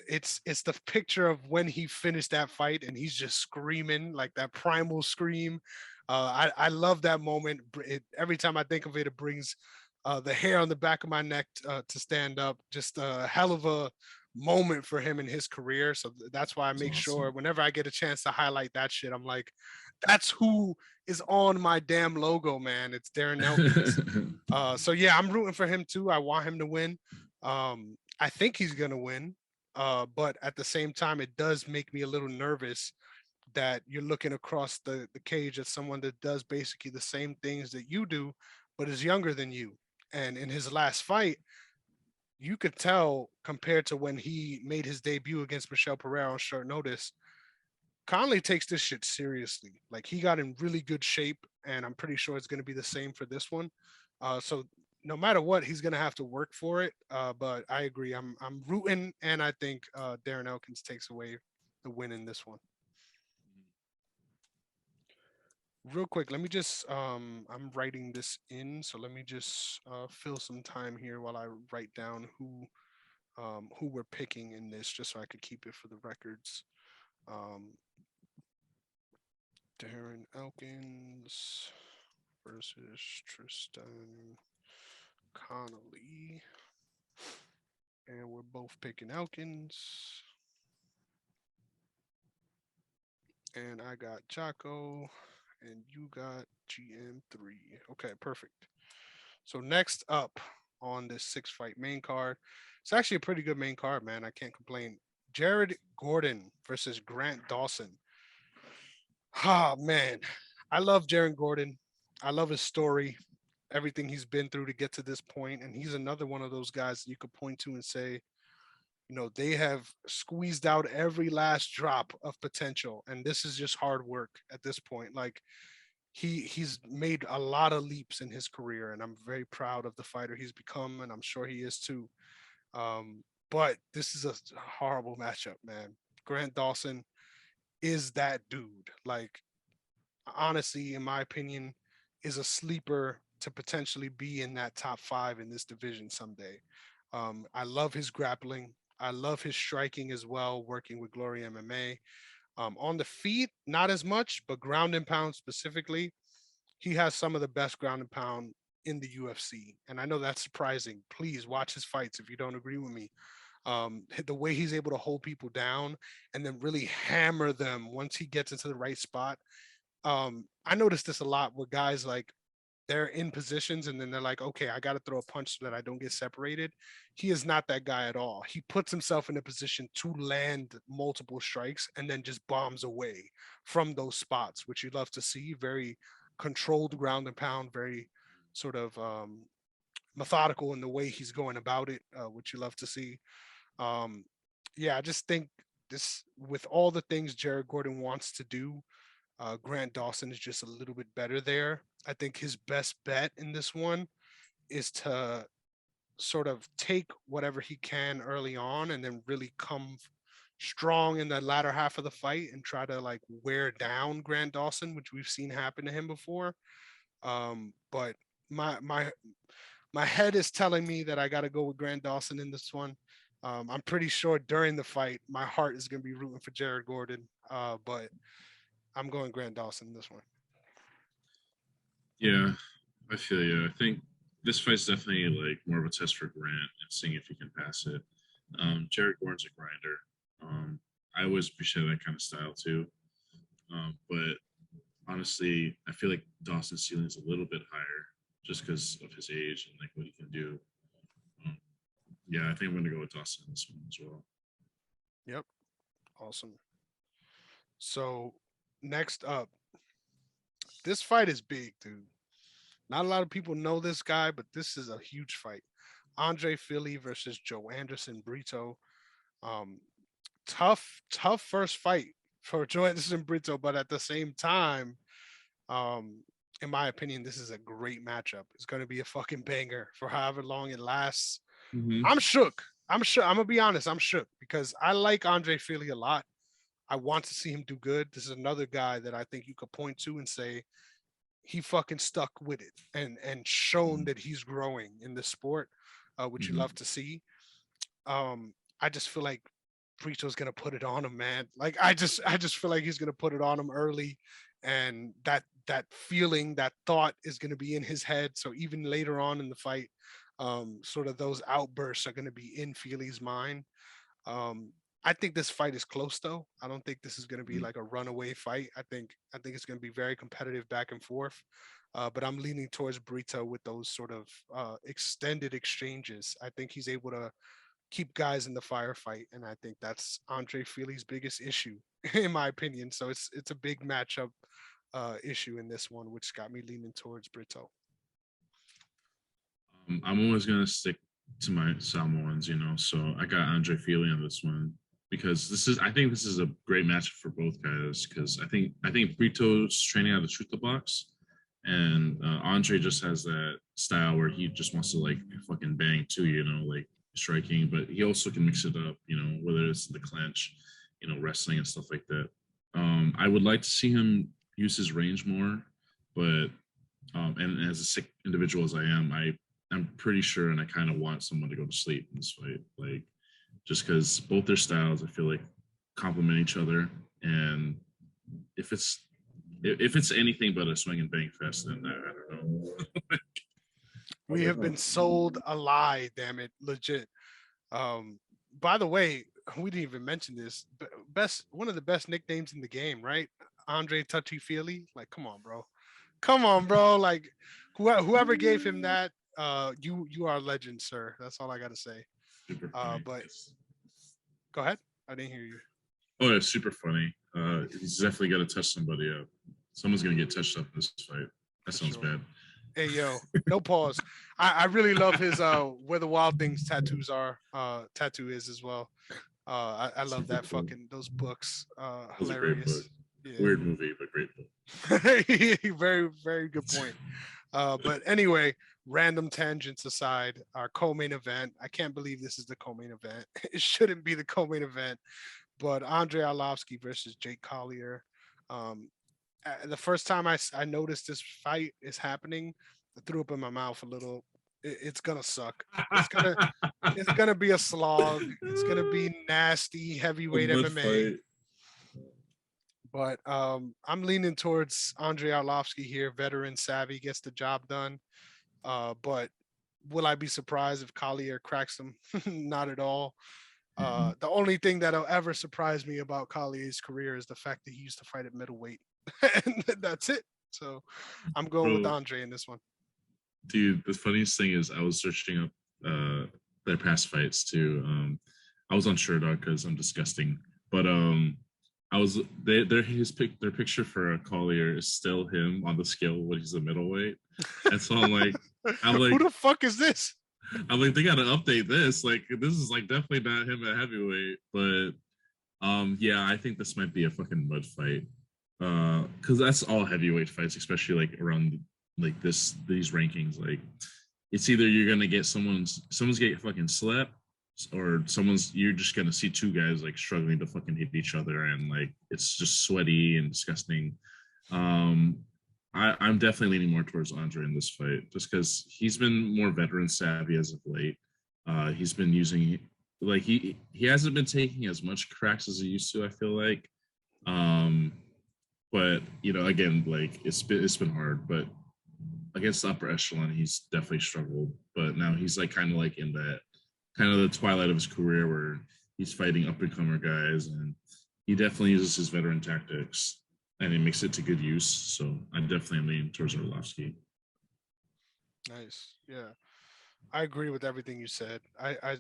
It's the picture of when he finished that fight and he's just screaming like that primal scream. I love that moment. Every time I think of it, it brings the hair on the back of my neck to stand up. Just a hell of a moment for him in his career. So that's why I make sure whenever I get a chance to highlight that shit, I'm like, that's who is on my damn logo, man. It's Darren Elkins. So yeah, I'm rooting for him too. I want him to win. I think he's gonna win. But at the same time, it does make me a little nervous that you're looking across the cage at someone that does basically the same things that you do, but is younger than you. And in his last fight, you could tell compared to when he made his debut against Michel Pereira on short notice, Conley takes this shit seriously. Like he got in really good shape, and I'm pretty sure it's going to be the same for this one. So no matter what, he's going to have to work for it. But I agree. I'm rooting, and I think Darren Elkins takes away the win in this one. Real quick, let me just I'm writing this in, so let me just fill some time here while I write down who we're picking in this, just so I could keep it for the records. Darren Elkins versus Tristan Connolly. And we're both picking Elkins. And I got Chaco. And you got GM3. Okay, perfect. So next up on this 6-fight main card, it's actually a pretty good main card, man. I can't complain. Jared Gordon versus Grant Dawson. Ah, man. I love Jared Gordon. I love his story, everything he's been through to get to this point. And he's another one of those guys that you could point to and say, you know, they have squeezed out every last drop of potential. And this is just hard work at this point. Like, he's made a lot of leaps in his career, and I'm very proud of the fighter he's become, and I'm sure he is too. But this is a horrible matchup, man. Grant Dawson is that dude. Like, honestly, in my opinion, is a sleeper to potentially be in that top 5 in this division someday. I love his grappling. I love his striking as well, working with Glory MMA. On the feet, not as much, but ground and pound specifically, he has some of the best ground and pound in the UFC. And I know that's surprising. Please watch his fights if you don't agree with me. The way he's able to hold people down and then really hammer them once he gets into the right spot. I noticed this a lot with guys like they're in positions and then they're like, okay, I got to throw a punch so that I don't get separated. He is not that guy at all. He puts himself in a position to land multiple strikes and then just bombs away from those spots, which you love to see. Very controlled ground and pound, very sort of methodical in the way he's going about it, which you love to see. Yeah, I just think this, with all the things Jared Gordon wants to do, Grant Dawson is just a little bit better there. I think his best bet in this one is to sort of take whatever he can early on and then really come strong in the latter half of the fight and try to like wear down Grant Dawson, which we've seen happen to him before. But my head is telling me that I got to go with Grant Dawson in this one. I'm pretty sure during the fight, my heart is going to be rooting for Jared Gordon, but I'm going Grant Dawson in this one. Yeah, I feel you. I think this fight's definitely like more of a test for Grant and seeing if he can pass it. Jared Gordon's a grinder. I always appreciate that kind of style too. But honestly, I feel like Dawson's ceiling is a little bit higher just because of his age and like what he can do. Yeah, I think I'm going to go with Dawson in this one as well. Yep. Awesome. So next up, this fight is big, dude. Not a lot of people know this guy, but this is a huge fight. Andre Philly versus Joe Anderson Brito. Tough first fight for Joe Anderson Brito, but at the same time, in my opinion, this is a great matchup. It's going to be a fucking banger for however long it lasts. Mm-hmm. I'm shook. I'm gonna be honest. I'm shook because I like Andre Philly a lot. I want to see him do good. This is another guy that I think you could point to and say he fucking stuck with it and shown that he's growing in the sport, which you love to see. I just feel like Brito's gonna put it on him, man. Like I just feel like he's gonna put it on him early, and that feeling, that thought is gonna be in his head. So even later on in the fight, sort of those outbursts are gonna be in Feely's mind. I think this fight is close though. I don't think this is going to be like a runaway fight. I think it's going to be very competitive back and forth. But I'm leaning towards Brito with those sort of extended exchanges. I think he's able to keep guys in the firefight, and I think that's Andre Feely's biggest issue, in my opinion. So it's a big matchup issue in this one, which got me leaning towards Brito. I'm always going to stick to my Samoans, so I got Andre Feely on this one because I think this is a great match for both guys because I think Brito's training out of the truth box, and Andre just has that style where he just wants to like fucking bang too, like striking, but he also can mix it up, whether it's the clinch, wrestling and stuff like that. I would like to see him use his range more, but and as a sick individual as I am, I'm pretty sure, and I kind of want someone to go to sleep in this fight, like just because both their styles I feel like complement each other, and if it's anything but a swing and bang fest, then I don't know. We have been sold a lie, damn it, legit. By the way, we didn't even mention this. One of the best nicknames in the game, right? Andre Touchy Feely. Like, come on, bro. Come on, bro. Like, whoever gave him that, you are a legend, sir. That's all I gotta say. Super funny. But go ahead. I didn't hear you. Oh, it's super funny. He's definitely got to touch somebody up. Someone's gonna get touched up in this fight. That sounds bad. Hey yo, no pause. I really love his Where the Wild Things tattoos are. Tattoo is as well. I love super that cool. Fucking those books. Hilarious. Yeah. Weird movie, but great book. Very, very good point. But anyway, random tangents aside, our co-main event. I can't believe this is the co-main event. It shouldn't be the co-main event. But Andrei Arlovski versus Jake Collier. The first time I noticed this fight is happening, I threw up in my mouth a little. It's gonna suck. It's gonna be a slog. It's gonna be nasty heavyweight MMA. Fight. But I'm leaning towards Andrei Arlovski here. Veteran savvy, gets the job done. But will I be surprised if Collier cracks him? Not at all. The only thing that'll ever surprise me about Collier's career is the fact that he used to fight at middleweight. And that's it. So I'm going with Andre in this one. Dude, the funniest thing is I was searching up their past fights too. I was on Sherdog because I'm disgusting. But I was their picture for Collier is still him on the scale when he's a middleweight. And so I'm like who the fuck is this? I'm like, they gotta update this. Like, this is like definitely not him at heavyweight. But yeah, I think this might be a fucking mud fight. Because that's all heavyweight fights, especially like around like these rankings. Like, it's either you're gonna get someone's getting fucking slapped, or you're just gonna see two guys like struggling to fucking hit each other, and like it's just sweaty and disgusting. I'm definitely leaning more towards Andre in this fight, just because he's been more veteran savvy as of late. He's been using, like, he hasn't been taking as much cracks as he used to, I feel like. But you know, again, like it's been hard, but against the upper echelon, he's definitely struggled. But now he's like kind of like in that kind of the twilight of his career where he's fighting up and comer guys, and he definitely uses his veteran tactics. And he makes it to good use. So I definitely lean towards Arlovski. Nice. Yeah. I agree with everything you said. I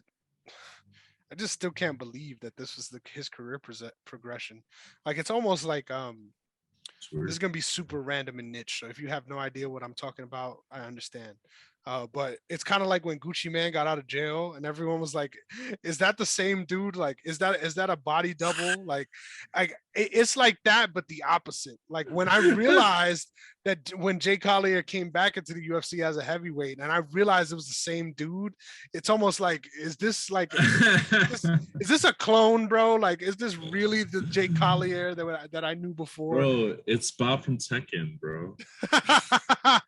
just still can't believe that this was his career progression. Like, it's almost like this is going to be super random and niche. So if you have no idea what I'm talking about, I understand. But it's kind of like when Gucci Mane got out of jail and everyone was like, is that the same dude? Like, is that a body double? Like, it's like that, but the opposite. Like, when I realized that when Jake Collier came back into the UFC as a heavyweight and I realized it was the same dude, it's almost like, is this a clone, bro? Like, is this really the Jake Collier that I knew before? Bro, it's Bob from Tekken, bro.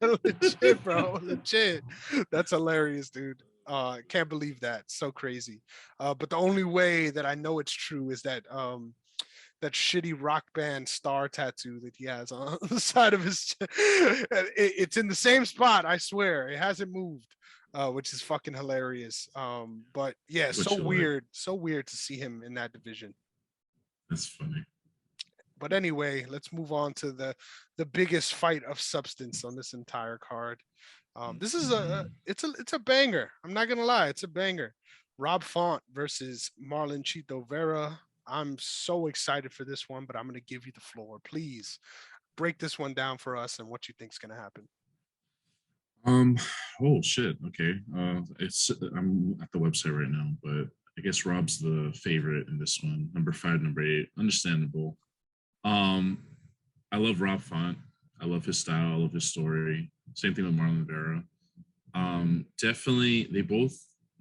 Legit, bro. Legit. That's hilarious, dude. Can't believe that. So crazy. But the only way that I know it's true is that that shitty rock band star tattoo that he has on the side of his it's in the same spot, I swear. It hasn't moved, which is fucking hilarious. But yeah, so weird to see him in that division. That's funny. But anyway, let's move on to the biggest fight of substance on this entire card. This is it's a banger. I'm not gonna lie, it's a banger. Rob Font versus Marlin Chidovera. I'm so excited for this one, but I'm gonna give you the floor. Please break this one down for us and what you think is gonna happen. Oh shit. Okay. I'm at the website right now, but I guess Rob's the favorite in this one. Number 5, number 8. Understandable. I love Rob Font. I love his style. I love his story. Same thing with Marlon Vera. Definitely, they both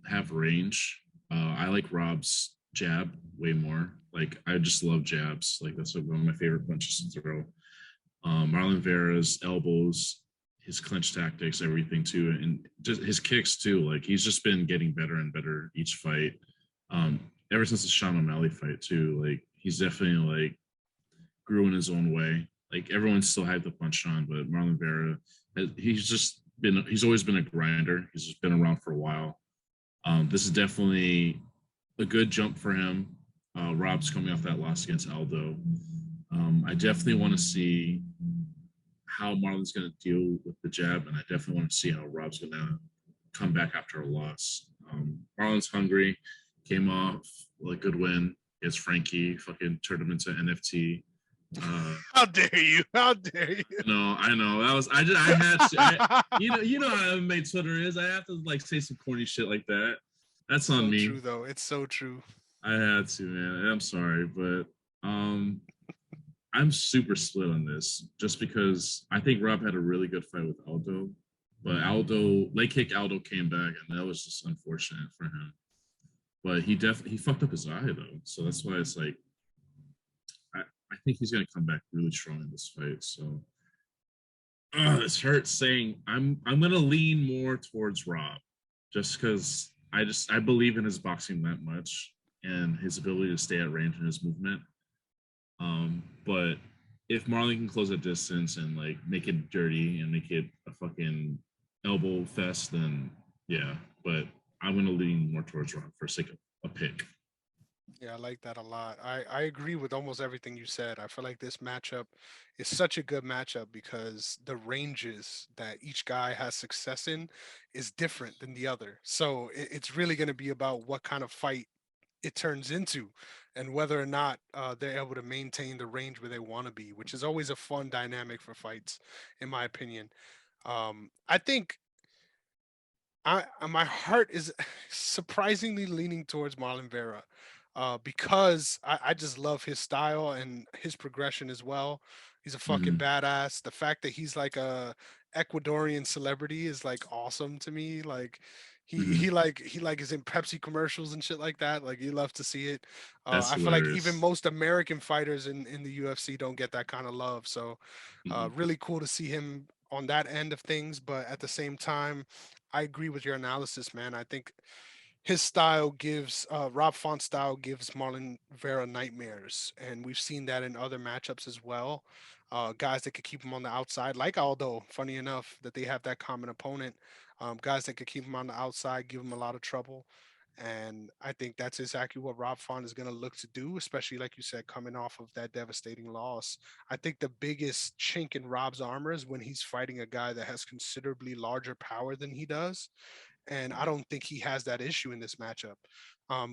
have range. I like Rob's jab way more. Like, I just love jabs. Like, that's one of my favorite punches to throw. Marlon Vera's elbows, his clinch tactics, everything too, and just his kicks too. Like, he's just been getting better and better each fight. Ever since the Sean O'Malley fight too. Like, he's definitely like grew in his own way. Like, everyone still had to punch on, but Marlon Vera, he's just he's always been a grinder. He's just been around for a while. This is definitely a good jump for him. Rob's coming off that loss against Aldo. I definitely want to see how Marlon's going to deal with the jab, and I definitely want to see how Rob's going to come back after a loss. Marlon's hungry, came off a good win against Frankie, fucking turned him into NFT. How dare you? How dare you? No, I know. I had to. You know how MMA Twitter is. I have to like say some corny shit like that. That's on me. True though. It's so true. I had to, man. I'm sorry, but I'm super split on this just because I think Rob had a really good fight with Aldo, but leg kick Aldo came back, and that was just unfortunate for him. But he fucked up his eye though, so that's why it's like I think he's gonna come back really strong in this fight. So this hurts saying I'm gonna lean more towards Rob, just because I believe in his boxing that much and his ability to stay at range in his movement. But if Marlon can close that distance and like make it dirty and make it a fucking elbow fest, then yeah. But I'm gonna lean more towards Rob for sake of a pick. Yeah, I like that a lot. I agree with almost everything you said. I feel like this matchup is such a good matchup because the ranges that each guy has success in is different than the other. So it's really going to be about what kind of fight it turns into and whether or not they're able to maintain the range where they want to be, which is always a fun dynamic for fights, in my opinion. I think my heart is surprisingly leaning towards Marlon Vera because I just love his style and his progression as well. He's a fucking badass. The fact that he's like a Ecuadorian celebrity is like awesome to me. Like he like is in Pepsi commercials and shit like that. Like you love to see it. That's I feel like hilarious. even most American fighters in the UFC don't get that kind of love. So really cool to see him on that end of things. But at the same time, I agree with your analysis, man. I think his style gives Rob Font's style gives Marlon Vera nightmares, and we've seen that in other matchups as well. Guys that could keep him on the outside, like Aldo. Funny enough, that they have that common opponent. Guys that could keep him on the outside, give him a lot of trouble. And I think that's exactly what Rob Font is going to look to do, especially like you said, coming off of that devastating loss. I think the biggest chink in Rob's armor is when he's fighting a guy that has considerably larger power than he does, and I don't think he has that issue in this matchup.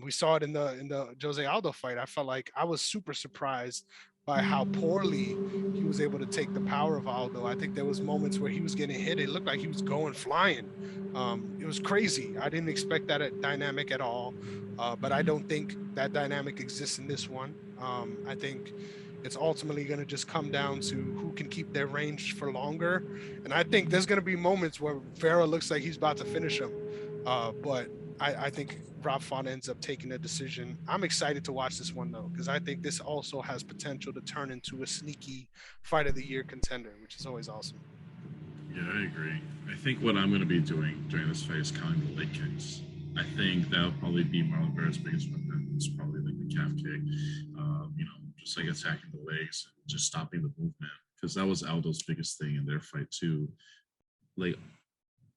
We saw it in the Jose Aldo fight. I felt like I was super surprised by how poorly he was able to take the power of Aldo. I think there was moments where he was getting hit. It looked like he was going flying. It was crazy. I didn't expect that dynamic at all, but I don't think that dynamic exists in this one. I think it's ultimately going to just come down to who can keep their range for longer. And I think there's going to be moments where Vera looks like he's about to finish him. But I think Rob Font ends up taking a decision. I'm excited to watch this one, though, because I think this also has potential to turn into a sneaky fight of the year contender, which is always awesome. Yeah, I agree. I think what I'm going to be doing during this fight is counting the leg kicks. I think that'll probably be Marlon Vera's biggest weapon. It's probably like the calf kick, just like attacking the legs, just stopping the movement, because that was Aldo's biggest thing in their fight too. Like,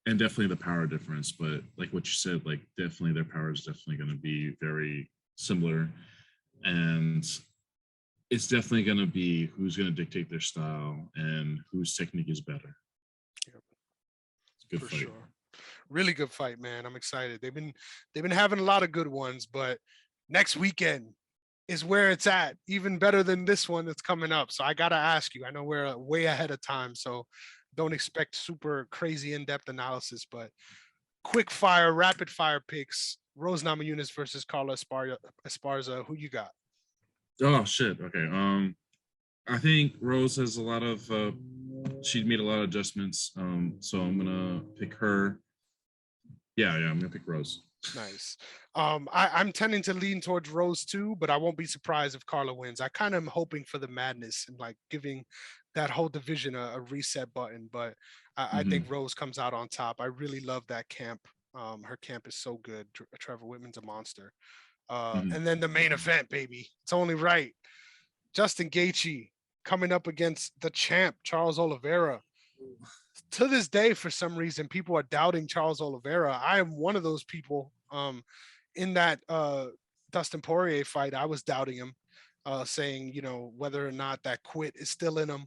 and definitely the power difference, but like what you said, like definitely their power is definitely going to be very similar, and it's definitely going to be who's going to dictate their style and whose technique is better. Yep. It's a good For fight. sure. Really good fight, man. I'm excited. They've been having a lot of good ones, but next weekend is where it's at, even better than this one that's coming up. So I got to ask you, I know we're way ahead of time, so don't expect super crazy in-depth analysis, but quick fire, rapid fire picks. Rose Namajunas versus Carla Esparza. Who you got? Oh shit. Okay. I think Rose has a lot of she made a lot of adjustments. So I'm gonna pick her. Yeah, I'm gonna pick Rose. Nice. I'm tending to lean towards Rose too, but I won't be surprised if Carla wins. I kind of am hoping for the madness and like giving that whole division a reset button, but I think Rose comes out on top. I really love that camp. Her camp is so good. Trevor Whitman's a monster. And then the main event, baby. It's only right. Justin Gaethje coming up against the champ, Charles Oliveira. To this day, for some reason, people are doubting Charles Oliveira. I am one of those people. In that Dustin Poirier fight, I was doubting him, saying, whether or not that quit is still in him.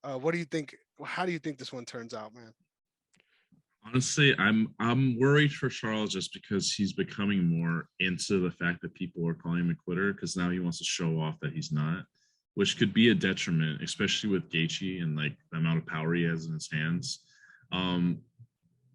What do you think? How do you think this one turns out, man? Honestly, I'm worried for Charles just because he's becoming more into the fact that people are calling him a quitter because now he wants to show off that he's not, which could be a detriment, especially with Gaethje and like the amount of power he has in his hands. Um,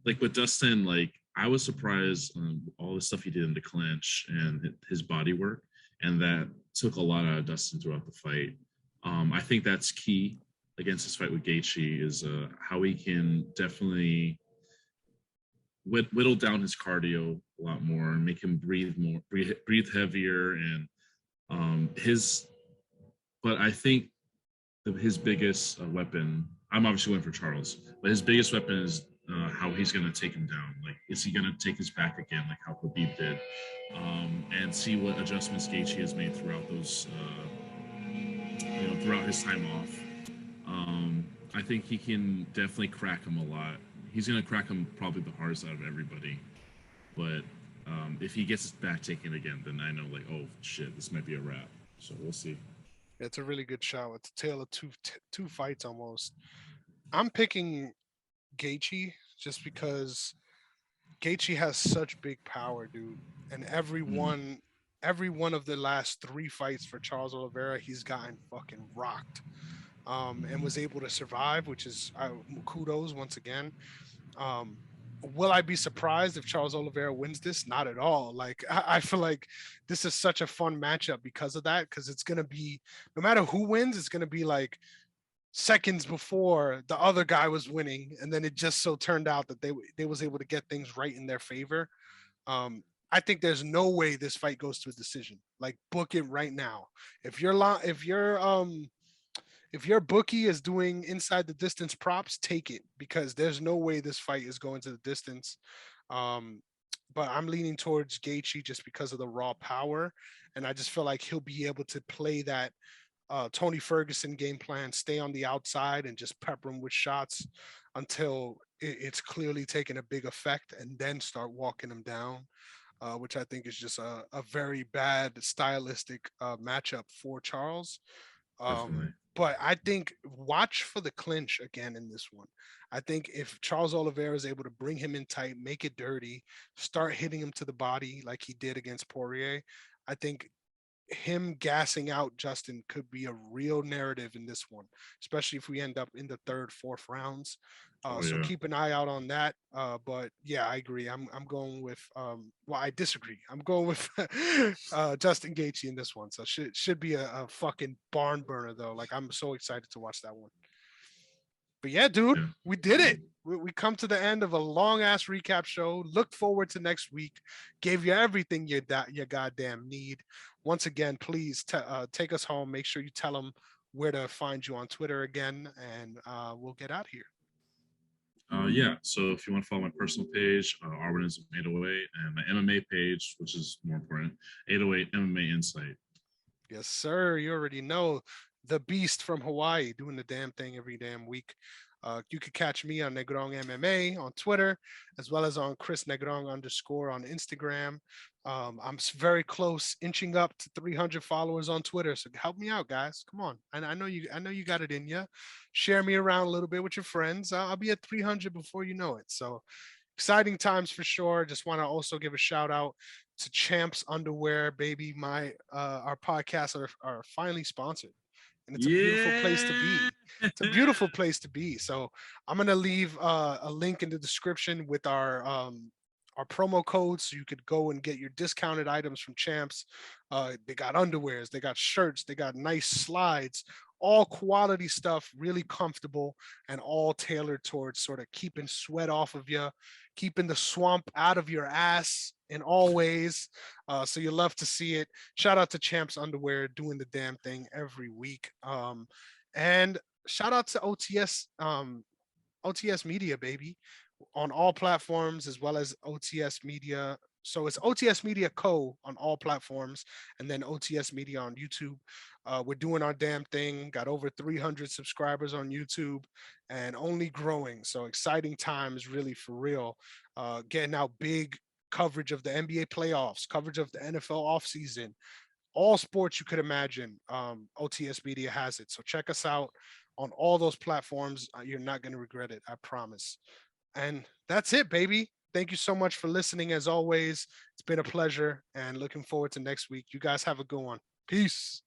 like with Dustin, like I was surprised on all the stuff he did in the clinch and his body work, and that took a lot out of Dustin throughout the fight. I think that's key against his fight with Gaethje is how he can definitely whittle down his cardio a lot more and make him breathe more, breathe heavier, and his. But I think his biggest weapon. I'm obviously going for Charles, but his biggest weapon is how he's going to take him down. Like, is he going to take his back again, like how Khabib did, and see what adjustments Gaethje has made throughout those, throughout his time off. I think he can definitely crack him a lot. He's going to crack him probably the hardest out of everybody. But if he gets his back taken again, then I know, like, oh shit, this might be a wrap. So we'll see. It's a really good show. It's a tale of two fights almost. I'm picking Gaethje just because Gaethje has such big power, dude. And every one of the last 3 fights for Charles Oliveira, he's gotten fucking rocked. And was able to survive, which is kudos once again. Will I be surprised if Charles Oliveira wins this? Not at all. Like, I feel like this is such a fun matchup because of that, because it's going to be, no matter who wins, it's going to be like seconds before the other guy was winning. And then it just so turned out that they was able to get things right in their favor. I think there's no way this fight goes to a decision. Like, book it right now. If your bookie is doing inside the distance props, take it, because there's no way this fight is going to the distance. But I'm leaning towards Gaethje just because of the raw power, and I just feel like he'll be able to play that Tony Ferguson game plan, stay on the outside and just pepper him with shots until it's clearly taking a big effect, and then start walking him down. Which I think is just a very bad stylistic matchup for Charles. Definitely. But I think watch for the clinch again in this one. I think if Charles Oliveira is able to bring him in tight, make it dirty, start hitting him to the body like he did against Poirier, I think him gassing out Justin could be a real narrative in this one, especially if we end up in the 3rd, 4th rounds. So keep an eye out on that. But yeah, I agree. I'm going with I disagree. I'm going with Justin Gaethje in this one. So should be a fucking barn burner though. Like, I'm so excited to watch that one. But yeah, dude, we did it. We come to the end of a long ass recap show. Look forward to next week. Gave you everything you goddamn need. Once again, please take us home. Make sure you tell them where to find you on Twitter again, and we'll get out of here. So if you want to follow my personal page, Arwin is 808, and my MMA page, which is more important, 808 MMA Insight. Yes, sir. You already know the beast from Hawaii doing the damn thing every damn week. You could catch me on Negrong MMA on Twitter, as well as on Chris Negrong _ on Instagram. I'm very close, inching up to 300 followers on Twitter. So help me out, guys. Come on. And I know you got it in you. Share me around a little bit with your friends. I'll be at 300 before you know it. So exciting times for sure. Just want to also give a shout out to Champs Underwear, baby. Our podcasts are finally sponsored. And it's a beautiful place to be. It's a beautiful place to be. So I'm gonna leave a link in the description with our promo code, so you could go and get your discounted items from Champs. They got underwears, they got shirts, they got nice slides, all quality stuff, really comfortable, and all tailored towards sort of keeping sweat off of you, keeping the swamp out of your ass in all ways. So you love to see it. Shout out to Champs Underwear doing the damn thing every week. And shout out to OTS Media, baby, on all platforms, as well as OTS Media So it's OTS Media Co. on all platforms, and then OTS Media on YouTube. We're doing our damn thing. Got over 300 subscribers on YouTube, and only growing. So exciting times, really, for real. Getting out big coverage of the NBA playoffs, coverage of the NFL offseason, all sports you could imagine. OTS Media has it. So check us out on all those platforms. You're not going to regret it, I promise. And that's it, baby. Thank you so much for listening. As always, it's been a pleasure, and looking forward to next week. You guys have a good one. Peace.